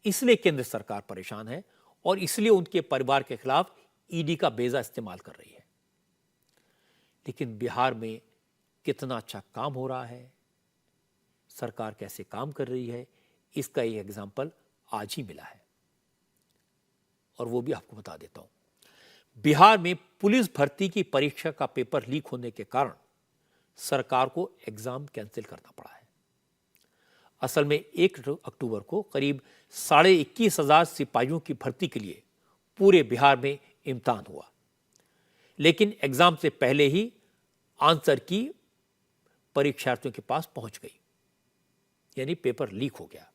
इसलिए केंद्र सरकार परेशान है और इसलिए उनके परिवार के खिलाफ ईडी का बेजा इस्तेमाल कर रही है। लेकिन बिहार में कितना अच्छा काम हो रहा है, सरकार कैसे काम कर रही है, इसका एक एग्जाम्पल आज ही मिला है, और वो भी आपको बता देता हूं। बिहार में पुलिस भर्ती की परीक्षा का पेपर लीक होने के कारण सरकार को एग्जाम कैंसिल करना पड़ा है। असल में 1 अक्टूबर को करीब 21,500 सिपाहियों की भर्ती के लिए पूरे बिहार में इम्तिहान हुआ, लेकिन एग्जाम से पहले ही आंसर की परीक्षार्थियों के पास पहुंच गई, यानी पेपर लीक हो गया।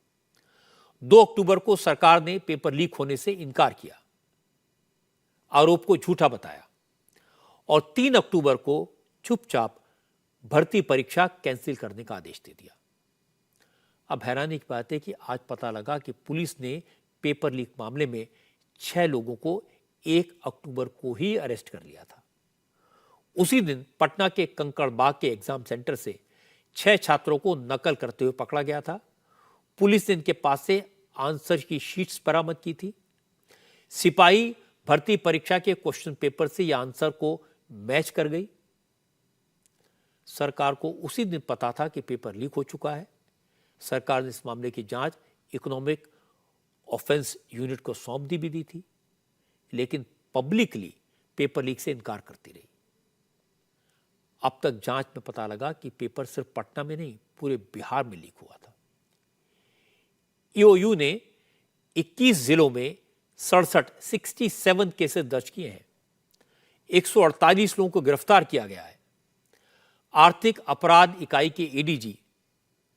2 अक्टूबर को सरकार ने पेपर लीक होने से इनकार किया, आरोप को झूठा बताया और 3 अक्टूबर को चुपचाप भर्ती परीक्षा कैंसिल करने का आदेश दे दिया। अब हैरानी की बात है कि आज पता लगा कि पुलिस ने पेपर लीक मामले में 6 लोगों को 1 अक्टूबर को ही अरेस्ट कर लिया था। उसी दिन पटना के कंकड़बाग के एग्जाम सेंटर से 6 छात्रों को नकल करते हुए पकड़ा गया था। पुलिस ने इनके पास से आंसर की शीट्स बरामद की थी। सिपाही भर्ती परीक्षा के क्वेश्चन पेपर से यह आंसर को मैच कर गई। सरकार को उसी दिन पता था कि पेपर लीक हो चुका है। सरकार ने इस मामले की जांच इकोनॉमिक ऑफेंस यूनिट को सौंप भी दी थी, लेकिन पब्लिकली पेपर लीक से इनकार करती रही। अब तक जांच में पता लगा कि पेपर सिर्फ पटना में नहीं, पूरे बिहार में लीक हुआ था। ईओयू ने 21 जिलों में 67 केसेस दर्ज किए हैं। 148 लोगों को गिरफ्तार किया गया है। आर्थिक अपराध इकाई के एडीजी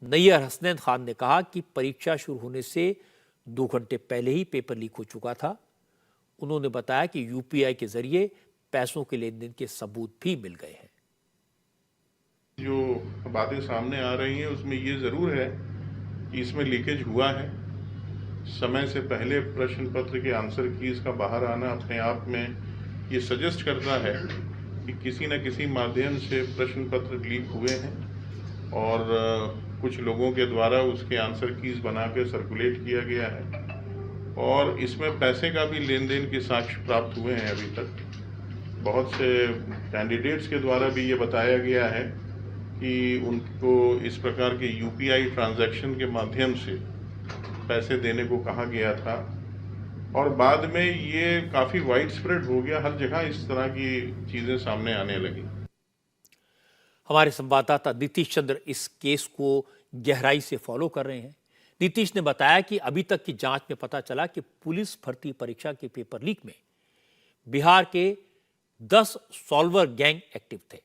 नैयर हसनैन खान ने कहा कि परीक्षा शुरू होने से 2 घंटे पहले ही पेपर लीक हो चुका था। उन्होंने बताया कि यूपीआई के जरिए पैसों के लेन देन के सबूत भी मिल गए हैं। जो बातें सामने आ रही हैं उसमें ये जरूर है कि इसमें लीकेज हुआ है। समय से पहले प्रश्न पत्र के आंसर कीज का बाहर आना अपने आप में ये सजेस्ट करता है कि किसी न किसी माध्यम से प्रश्न पत्र लीक हुए हैं और कुछ लोगों के द्वारा उसके आंसर कीज बना के सर्कुलेट किया गया है और इसमें पैसे का भी लेन देन के साक्ष्य प्राप्त हुए हैं। अभी तक बहुत से कैंडिडेट्स के द्वारा भी ये बताया गया है कि उनको इस प्रकार के यूपीआई ट्रांजैक्शन के माध्यम से पैसे देने को कहा गया था और बाद में ये काफ़ी वाइड स्प्रेड हो गया। हर जगह इस तरह की चीज़ें सामने आने लगी। हमारे संवाददाता नीतीश चंद्र इस केस को गहराई से फॉलो कर रहे हैं। नीतीश ने बताया कि अभी तक की जांच में पता चला कि पुलिस भर्ती परीक्षा के पेपर लीक में बिहार के 10 सॉल्वर गैंग एक्टिव थे।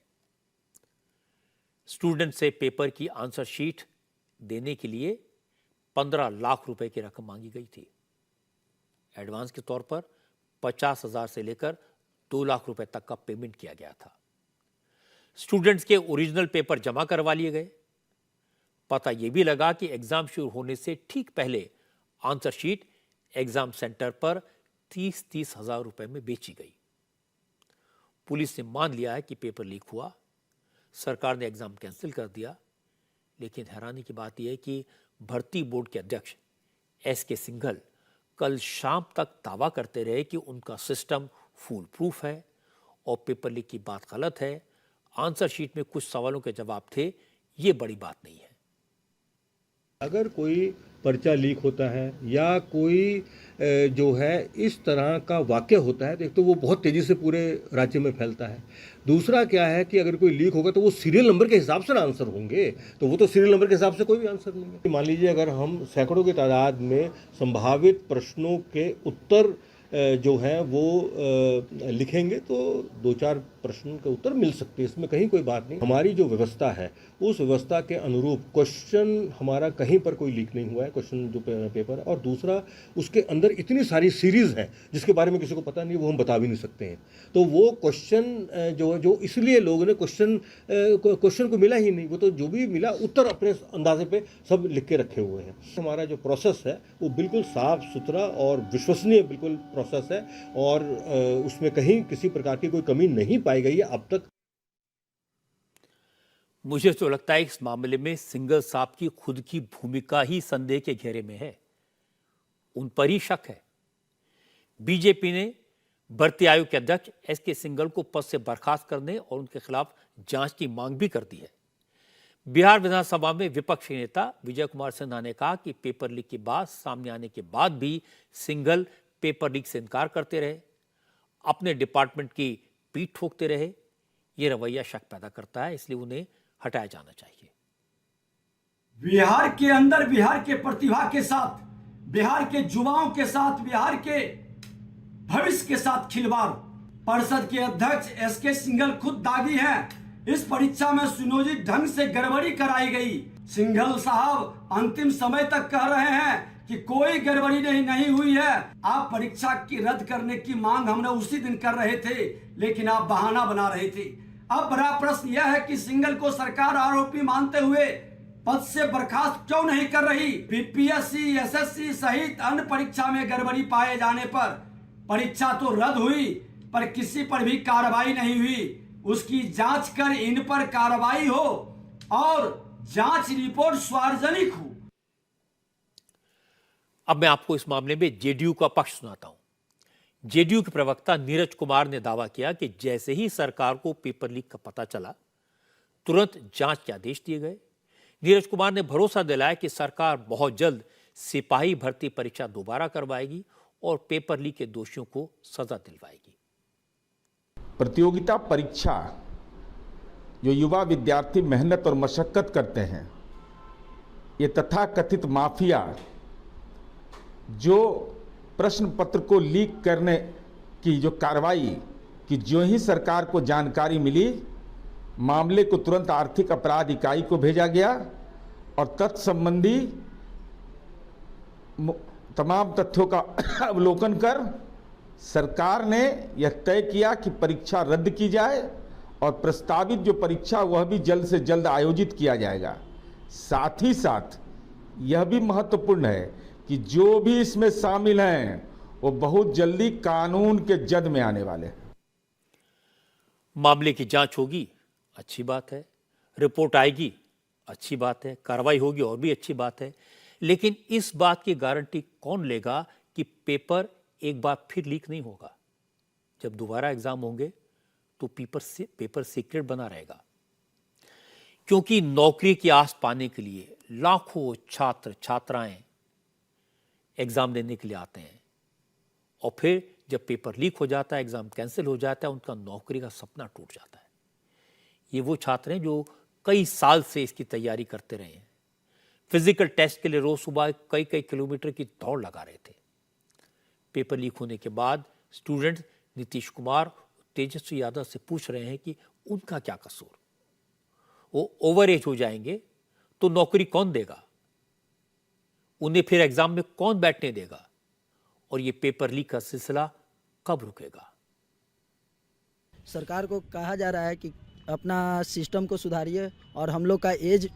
स्टूडेंट से पेपर की आंसर शीट देने के लिए 15 लाख रुपए की रकम मांगी गई थी। एडवांस के तौर पर 50,000 से लेकर 2 लाख रुपए तक का पेमेंट किया गया था। स्टूडेंट्स के ओरिजिनल पेपर जमा करवा लिए गए। पता यह भी लगा कि एग्जाम शुरू होने से ठीक पहले आंसर शीट एग्जाम सेंटर पर 30 हजार रुपए में बेची गई। पुलिस ने मान लिया है कि पेपर लीक हुआ। सरकार ने एग्जाम कैंसिल कर दिया, लेकिन हैरानी की बात यह है कि भर्ती बोर्ड के अध्यक्ष एसके सिंघल कल शाम तक दावा करते रहे कि उनका सिस्टम फूल प्रूफ है और पेपर लीक की बात गलत है। आंसर शीट में कुछ सवालों के जवाब थे, ये बड़ी बात नहीं है। अगर कोई पर्चा लीक होता है या कोई जो है इस तरह का वाक्य होता है तो वो बहुत तेज़ी से पूरे राज्य में फैलता है। दूसरा क्या है कि अगर कोई लीक होगा तो वो सीरियल नंबर के हिसाब से ना आंसर होंगे, तो वो तो सीरियल नंबर के हिसाब से कोई भी आंसर नहीं है। मान लीजिए अगर हम सैकड़ों की तादाद में संभावित प्रश्नों के उत्तर जो हैं वो लिखेंगे तो 2-4 प्रश्न के उत्तर मिल सकते हैं, इसमें कहीं कोई बात नहीं। हमारी जो व्यवस्था है उस व्यवस्था के अनुरूप क्वेश्चन हमारा कहीं पर कोई लीक नहीं हुआ है, क्वेश्चन जो पेपर। और दूसरा उसके अंदर इतनी सारी सीरीज है जिसके बारे में किसी को पता नहीं, वो हम बता भी नहीं सकते हैं। तो वो क्वेश्चन जो इसलिए लोगों ने क्वेश्चन को मिला ही नहीं, वो तो जो भी मिला उत्तर अपने अंदाजे पे सब लिख के रखे हुए हैं। हमारा जो प्रोसेस है वो बिल्कुल साफ सुथरा और विश्वसनीय बिल्कुल प्रोसेस है और उसमें कहीं किसी प्रकार की कोई कमी नहीं पाई गई है अब तक। मुझे तो लगता है इस मामले में सिंघल साहब की खुद की भूमिका ही संदेह के घेरे में है, उन पर ही शक है। बीजेपी ने भर्ती आयोग के अध्यक्ष एसके सिंघल को पद से बर्खास्त करने और उनके खिलाफ जांच की मांग भी कर दी है। बिहार विधानसभा में विपक्ष के नेता विजय कुमार सिन्हा ने कहा कि पेपर लीक की बात सामने आने के बाद भी सिंघल पेपर लीक से इनकार करते रहे, अपने डिपार्टमेंट की पीठ ठोकते रहे। ये रवैया शक पैदा करता है, इसलिए उन्हें हटाया जाना चाहिए। बिहार के अंदर बिहार के प्रतिभा के साथ, बिहार के युवाओं के साथ, बिहार के भविष्य के साथ खिलवाड़। परिषद के अध्यक्ष एसके सिंघल खुद दागी हैं, इस परीक्षा में सुनियोजित ढंग से गड़बड़ी कराई गई। सिंघल साहब अंतिम समय तक कह रहे हैं कि कोई गड़बड़ी नहीं हुई है। आप परीक्षा की रद्द करने की मांग हमने उसी दिन कर रहे थे, लेकिन आप बहाना बना रहे थे। अब बड़ा प्रश्न यह है कि सिंघल को सरकार आरोपी मानते हुए पद से बर्खास्त क्यों नहीं कर रही। बीपीएससी, एसएससी सहित अन्य परीक्षा में गड़बड़ी पाए जाने पर परीक्षा तो रद्द हुई, पर किसी पर भी कार्रवाई नहीं हुई। उसकी जांच कर इन पर कार्रवाई हो और जांच रिपोर्ट सार्वजनिक हो। अब मैं आपको इस मामले में जेडीयू का पक्ष सुनाता हूं। जेडीयू के प्रवक्ता नीरज कुमार ने दावा किया कि जैसे ही सरकार को पेपर लीक का पता चला, तुरंत जांच के आदेश दिए गए। नीरज कुमार ने भरोसा दिलाया कि सरकार बहुत जल्द सिपाही भर्ती परीक्षा दोबारा करवाएगी और पेपर लीक के दोषियों को सजा दिलवाएगी। प्रतियोगिता परीक्षा जो युवा विद्यार्थी मेहनत और मशक्कत करते हैं, ये तथाकथित माफिया जो प्रश्न पत्र को लीक करने की जो कार्रवाई कि जो ही सरकार को जानकारी मिली, मामले को तुरंत आर्थिक अपराध इकाई को भेजा गया और तत्संबंधी तमाम तथ्यों का अवलोकन कर सरकार ने यह तय किया कि परीक्षा रद्द की जाए और प्रस्तावित जो परीक्षा वह भी जल्द से जल्द आयोजित किया जाएगा। साथ ही साथ यह भी महत्वपूर्ण है कि जो भी इसमें शामिल हैं वो बहुत जल्दी कानून के जद में आने वाले हैं। मामले की जांच होगी, अच्छी बात है। रिपोर्ट आएगी, अच्छी बात है। कार्रवाई होगी, और भी अच्छी बात है। लेकिन इस बात की गारंटी कौन लेगा कि पेपर एक बार फिर लीक नहीं होगा? जब दोबारा एग्जाम होंगे तो पेपर सीक्रेट बना रहेगा, क्योंकि नौकरी की आस पाने के लिए लाखों छात्र छात्राएं एग्जाम देने के लिए आते हैं और फिर जब पेपर लीक हो जाता है, एग्जाम कैंसिल हो जाता है, उनका नौकरी का सपना टूट जाता है। ये वो छात्र हैं जो कई साल से इसकी तैयारी करते रहे हैं। फिजिकल टेस्ट के लिए रोज सुबह कई किलोमीटर की दौड़ लगा रहे थे। पेपर लीक होने के बाद स्टूडेंट नीतीश कुमार, तेजस्वी यादव से पूछ रहे हैं कि उनका क्या कसूर। वो ओवर एज हो जाएंगे तो नौकरी कौन देगा, उन्हें फिर एग्जाम में कौन बैठने देगा, और ये पेपर लीक का सिलसिला कब रुकेगा? सरकार को कहा जा रहा है कि अपना सिस्टम को सुधारिए और हम लोग का एज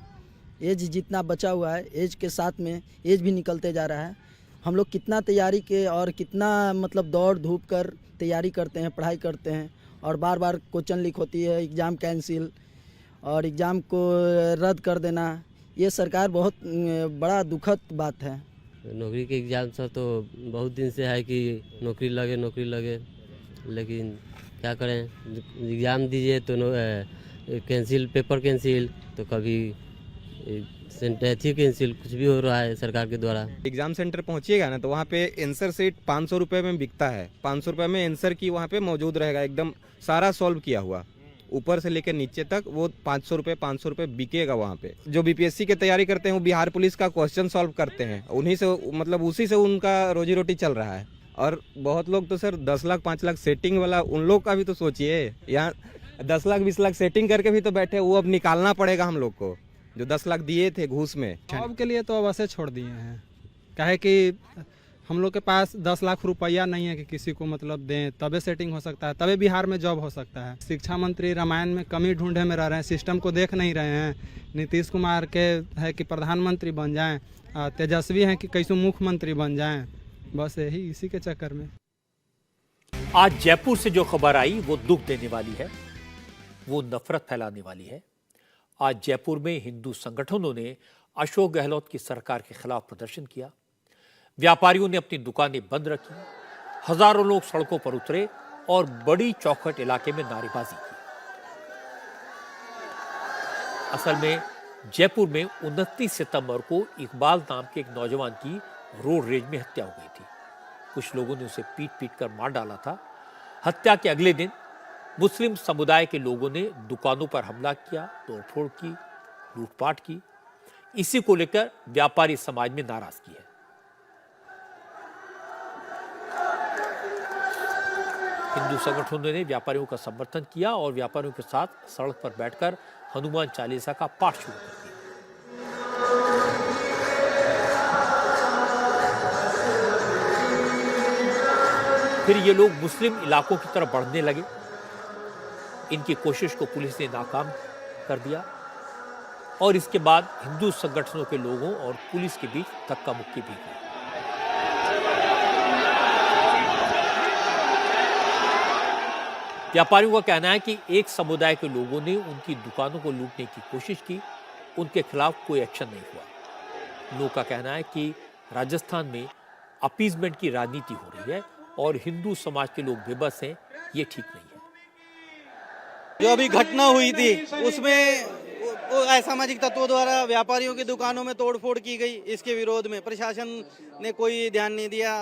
जितना बचा हुआ है, एज के साथ में एज भी निकलते जा रहा है। हम लोग कितना तैयारी के और कितना मतलब दौड़ धूप कर तैयारी करते हैं, पढ़ाई करते हैं, और बार बार क्वेश्चन लीक होती है, एग्ज़ाम कैंसिल और एग्ज़ाम को रद्द कर देना, ये सरकार बहुत बड़ा दुखद बात है। नौकरी के एग्ज़ाम सब तो बहुत दिन से है कि नौकरी लगे, लेकिन क्या करें, एग्ज़ाम दीजिए तो कैंसिल, पेपर कैंसिल, तो कभी सेंटेथी कैंसिल, कुछ भी हो रहा है सरकार के द्वारा। एग्जाम सेंटर पहुंचिएगा ना तो वहाँ पे आंसर सीट 500 रुपये में बिकता है। 500 रुपये में आंसर की वहाँ पे मौजूद रहेगा, एकदम सारा सॉल्व किया हुआ, ऊपर से लेकर नीचे तक वो 500 रुपये बिकेगा वहाँ पे। जो बीपीएससी की तैयारी करते हैं वो बिहार पुलिस का क्वेश्चन सॉल्व करते हैं, उन्हीं से मतलब उसी से उनका रोजी रोटी चल रहा है। और बहुत लोग तो सर 10 लाख 5 लाख सेटिंग वाला, उन लोग का भी तो सोचिए, यहाँ 10 लाख 20 लाख सेटिंग करके भी तो बैठे, वो अब निकालना पड़ेगा हम लोग को, जो 10 लाख दिए थे घूस में। जॉब के लिए तो अब ऐसे छोड़ दिए हैं, काहे कि हम लोग के पास 10 लाख रुपया नहीं है कि किसी को मतलब दें, तबे सेटिंग हो सकता है, तबे बिहार में जॉब हो सकता है। शिक्षा मंत्री रामायण में कमी ढूंढे में रह रहे हैं, सिस्टम को देख नहीं रहे हैं। नीतीश कुमार के है कि प्रधानमंत्री बन जाएं, तेजस्वी हैं कि कैसे मुख्यमंत्री बन जाएं, बस यही इसी के चक्कर में। आज जयपुर से जो खबर आई वो दुख देने वाली है, वो नफरत फैलाने वाली है। आज जयपुर में हिंदू संगठनों ने अशोक गहलोत की सरकार के खिलाफ प्रदर्शन किया। व्यापारियों ने अपनी दुकानें बंद रखी, हजारों लोग सड़कों पर उतरे और बड़ी चौखट इलाके में नारेबाजी की। असल में जयपुर में 29 सितंबर को इकबाल नाम के एक नौजवान की रोड रेज में हत्या हो गई थी। कुछ लोगों ने उसे पीट कर मार डाला था। हत्या के अगले दिन मुस्लिम समुदाय के लोगों ने दुकानों पर हमला किया, तोड़फोड़ की, लूटपाट की। इसी को लेकर व्यापारी समाज में नाराजगी है। हिंदू संगठनों ने व्यापारियों का समर्थन किया और व्यापारियों के साथ सड़क पर बैठकर हनुमान चालीसा का पाठ शुरू कर दिया। फिर ये लोग मुस्लिम इलाकों की तरफ बढ़ने लगे। इनकी कोशिश को पुलिस ने नाकाम कर दिया और इसके बाद हिंदू संगठनों के लोगों और पुलिस के बीच धक्का मुक्की भी हुई। व्यापारियों का कहना है कि एक समुदाय के लोगों ने उनकी दुकानों को लूटने की कोशिश की, उनके खिलाफ कोई एक्शन नहीं हुआ। लोगों का कहना है कि राजस्थान में अपीजमेंट की राजनीति हो रही है और हिंदू समाज के लोग बेबस हैं, ये ठीक नहीं है। जो अभी घटना हुई थी उसमें असामाजिक तत्वों द्वारा व्यापारियों की दुकानों में तोड़फोड़ की गई, इसके विरोध में प्रशासन ने कोई ध्यान नहीं दिया।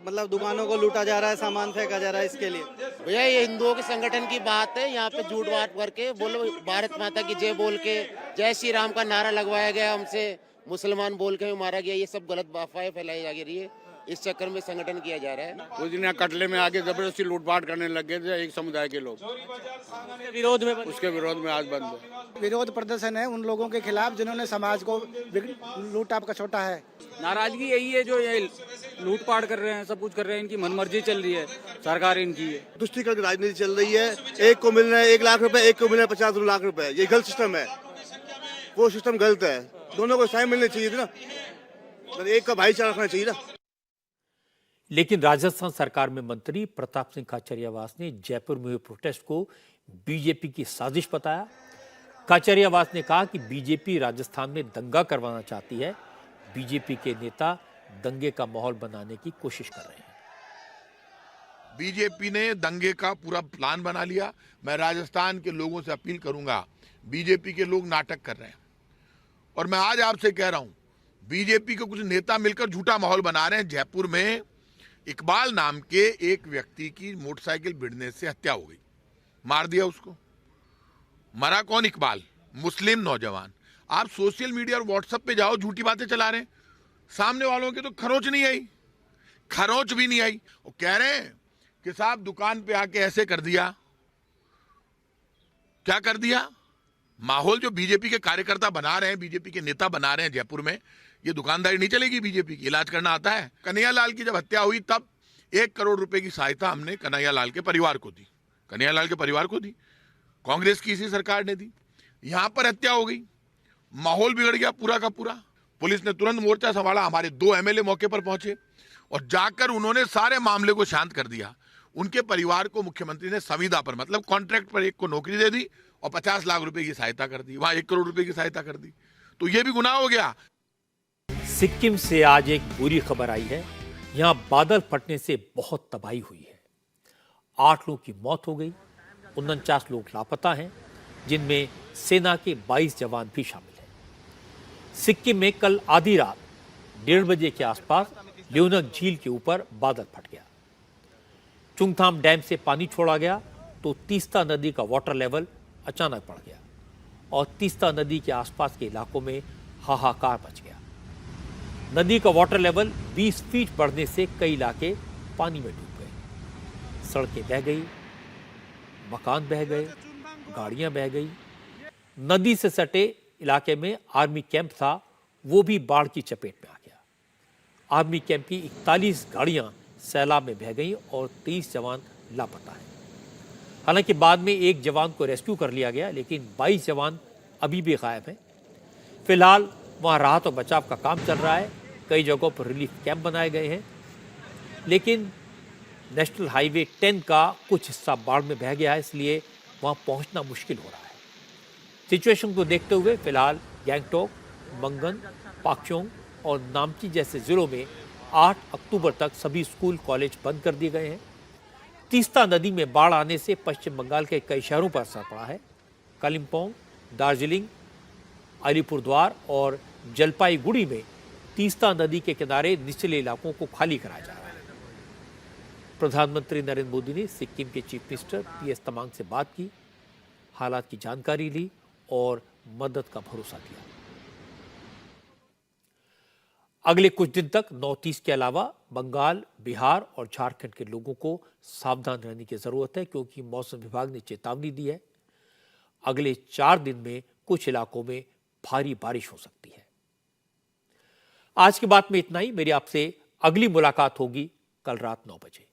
मतलब दुकानों को लूटा जा रहा है, सामान फेंका जा रहा है। इसके लिए भैया ये हिंदुओं के संगठन की बात है। यहाँ पे झूठ बात करके बोलो भारत माता की जय बोल के जय श्री राम का नारा लगवाया गया, हमसे मुसलमान बोल के मारा गया। ये सब गलत अफवाहें फैलाई जा रही है। इस चक्कर में संगठन किया जा रहा है। कुछ दिन कटले में आके जबरदस्ती लूटपाट करने लग गए थे एक समुदाय के लोग। उसके विरोध में आज बंद है। विरोध प्रदर्शन है उन लोगों के खिलाफ जिन्होंने समाज को लूटा कछोटा है। नाराजगी यही है, जो ये लूटपाट कर रहे हैं, सब कुछ कर रहे हैं, इनकी मनमर्जी चल रही है, सरकार इनकी है। तुष्टिकरण की राजनीति चल रही है। एक को मिल रहे हैं 1 लाख रुपए, एक को मिल रहे हैं 50 लाख रुपए। ये गलत सिस्टम है, वो सिस्टम गलत है। दोनों को साइन मिलने चाहिए थी ना, एक का भाईचारा रखना चाहिए ना। लेकिन राजस्थान सरकार में मंत्री प्रताप सिंह खाचरियावास ने जयपुर में हुए प्रोटेस्ट को बीजेपी की साजिश बताया। खाचरियावास ने कहा कि बीजेपी राजस्थान में दंगा करवाना चाहती है। बीजेपी के नेता दंगे का माहौल बनाने की कोशिश कर रहे हैं। बीजेपी ने दंगे का पूरा प्लान बना लिया। मैं राजस्थान के लोगों से अपील करूंगा, बीजेपी के लोग नाटक कर रहे हैं और मैं आज आपसे कह रहा हूं, बीजेपी के कुछ नेता मिलकर झूठा माहौल बना रहे हैं। जयपुर में इकबाल नाम के एक व्यक्ति की मोटरसाइकिल भिड़ने से हत्या हो गई, मार दिया उसको। मरा कौन? इकबाल, मुस्लिम नौजवान। आप सोशल मीडिया और व्हाट्सएप पे जाओ, झूठी बातें चला रहे हैं। सामने वालों के तो खरोच नहीं आई, खरोच भी नहीं आई। वो कह रहे हैं कि साहब दुकान पे आके ऐसे कर दिया। क्या कर दिया? माहौल जो बीजेपी के कार्यकर्ता बना रहे हैं, बीजेपी के नेता बना रहे हैं जयपुर में, ये दुकानदारी नहीं चलेगी। बीजेपी की इलाज करना आता है। कन्हैयालाल की जब हत्या हुई तब 1 करोड़ रुपए की सहायता हमने कन्हैयालाल के परिवार को दी, कन्हैयालाल के परिवार को दी, कांग्रेस की इसी सरकार ने दी। यहां पर हत्या हो गई, माहौल बिगड़ गया पूरा का पूरा। पुलिस ने तुरंत मोर्चा संभाला, हमारे 2 एमएलए मौके पर पहुंचे और जाकर उन्होंने सारे मामले को शांत कर दिया। उनके परिवार को मुख्यमंत्री ने संविदा पर, मतलब कॉन्ट्रैक्ट पर, एक को नौकरी दे दी और 50 लाख रुपए की सहायता कर दी। वहां 1 करोड़ रुपए की सहायता कर दी, तो ये भी गुनाह हो गया। सिक्किम से आज एक बुरी खबर आई है। यहां बादल फटने से बहुत तबाही हुई है। 8 लोगों की मौत हो गई, 49 लोग लापता हैं, जिनमें सेना के 22 जवान भी शामिल हैं। सिक्किम में कल आधी रात 1:30 बजे के आसपास ल्योनक झील के ऊपर बादल फट गया। चुंगथाम डैम से पानी छोड़ा गया तो तीस्ता नदी का वाटर लेवल अचानक बढ़ गया और तीस्ता नदी के आसपास के इलाकों में हाहाकार मच गया। नदी का वाटर लेवल 20 फीट बढ़ने से कई इलाके पानी में डूब गए। सड़कें बह गई, मकान बह गए, गाड़ियां बह गई। नदी से सटे इलाके में आर्मी कैंप था, वो भी बाढ़ की चपेट में आ गया। आर्मी कैंप की 41 गाड़ियां सैलाब में बह गईं और 23 जवान लापता हैं। हालांकि बाद में एक जवान को रेस्क्यू कर लिया गया, लेकिन 22 जवान अभी भी गायब हैं। फिलहाल वहां राहत और बचाव का काम चल रहा है। कई जगहों पर रिलीफ कैंप बनाए गए हैं, लेकिन नेशनल हाईवे 10 का कुछ हिस्सा बाढ़ में बह गया है, इसलिए वहां पहुंचना मुश्किल हो रहा है। सिचुएशन को देखते हुए फिलहाल गैंगटोक, मंगन, पाक्योंग और नामची जैसे जिलों में 8 अक्टूबर तक सभी स्कूल कॉलेज बंद कर दिए गए हैं। तीस्ता नदी में बाढ़ आने से पश्चिम बंगाल के कई शहरों पर असर पड़ा है। कालिम्पोंग, दार्जिलिंग, अलीपुरद्वार और जलपाईगुड़ी में तीस्ता नदी के किनारे निचले इलाकों को खाली कराया जा रहा है। प्रधानमंत्री नरेंद्र मोदी ने सिक्किम के चीफ मिनिस्टर PS तमांग से बात की, हालात की जानकारी ली और मदद का भरोसा दिया। अगले कुछ दिन तक नॉर्थ ईस्ट के अलावा बंगाल, बिहार और झारखंड के लोगों को सावधान रहने की जरूरत है, क्योंकि मौसम विभाग ने चेतावनी दी है। अगले 4 दिन में कुछ इलाकों में भारी बारिश हो सकती है। आज की बात में इतना ही। मेरी आपसे अगली मुलाकात होगी कल रात 9 बजे।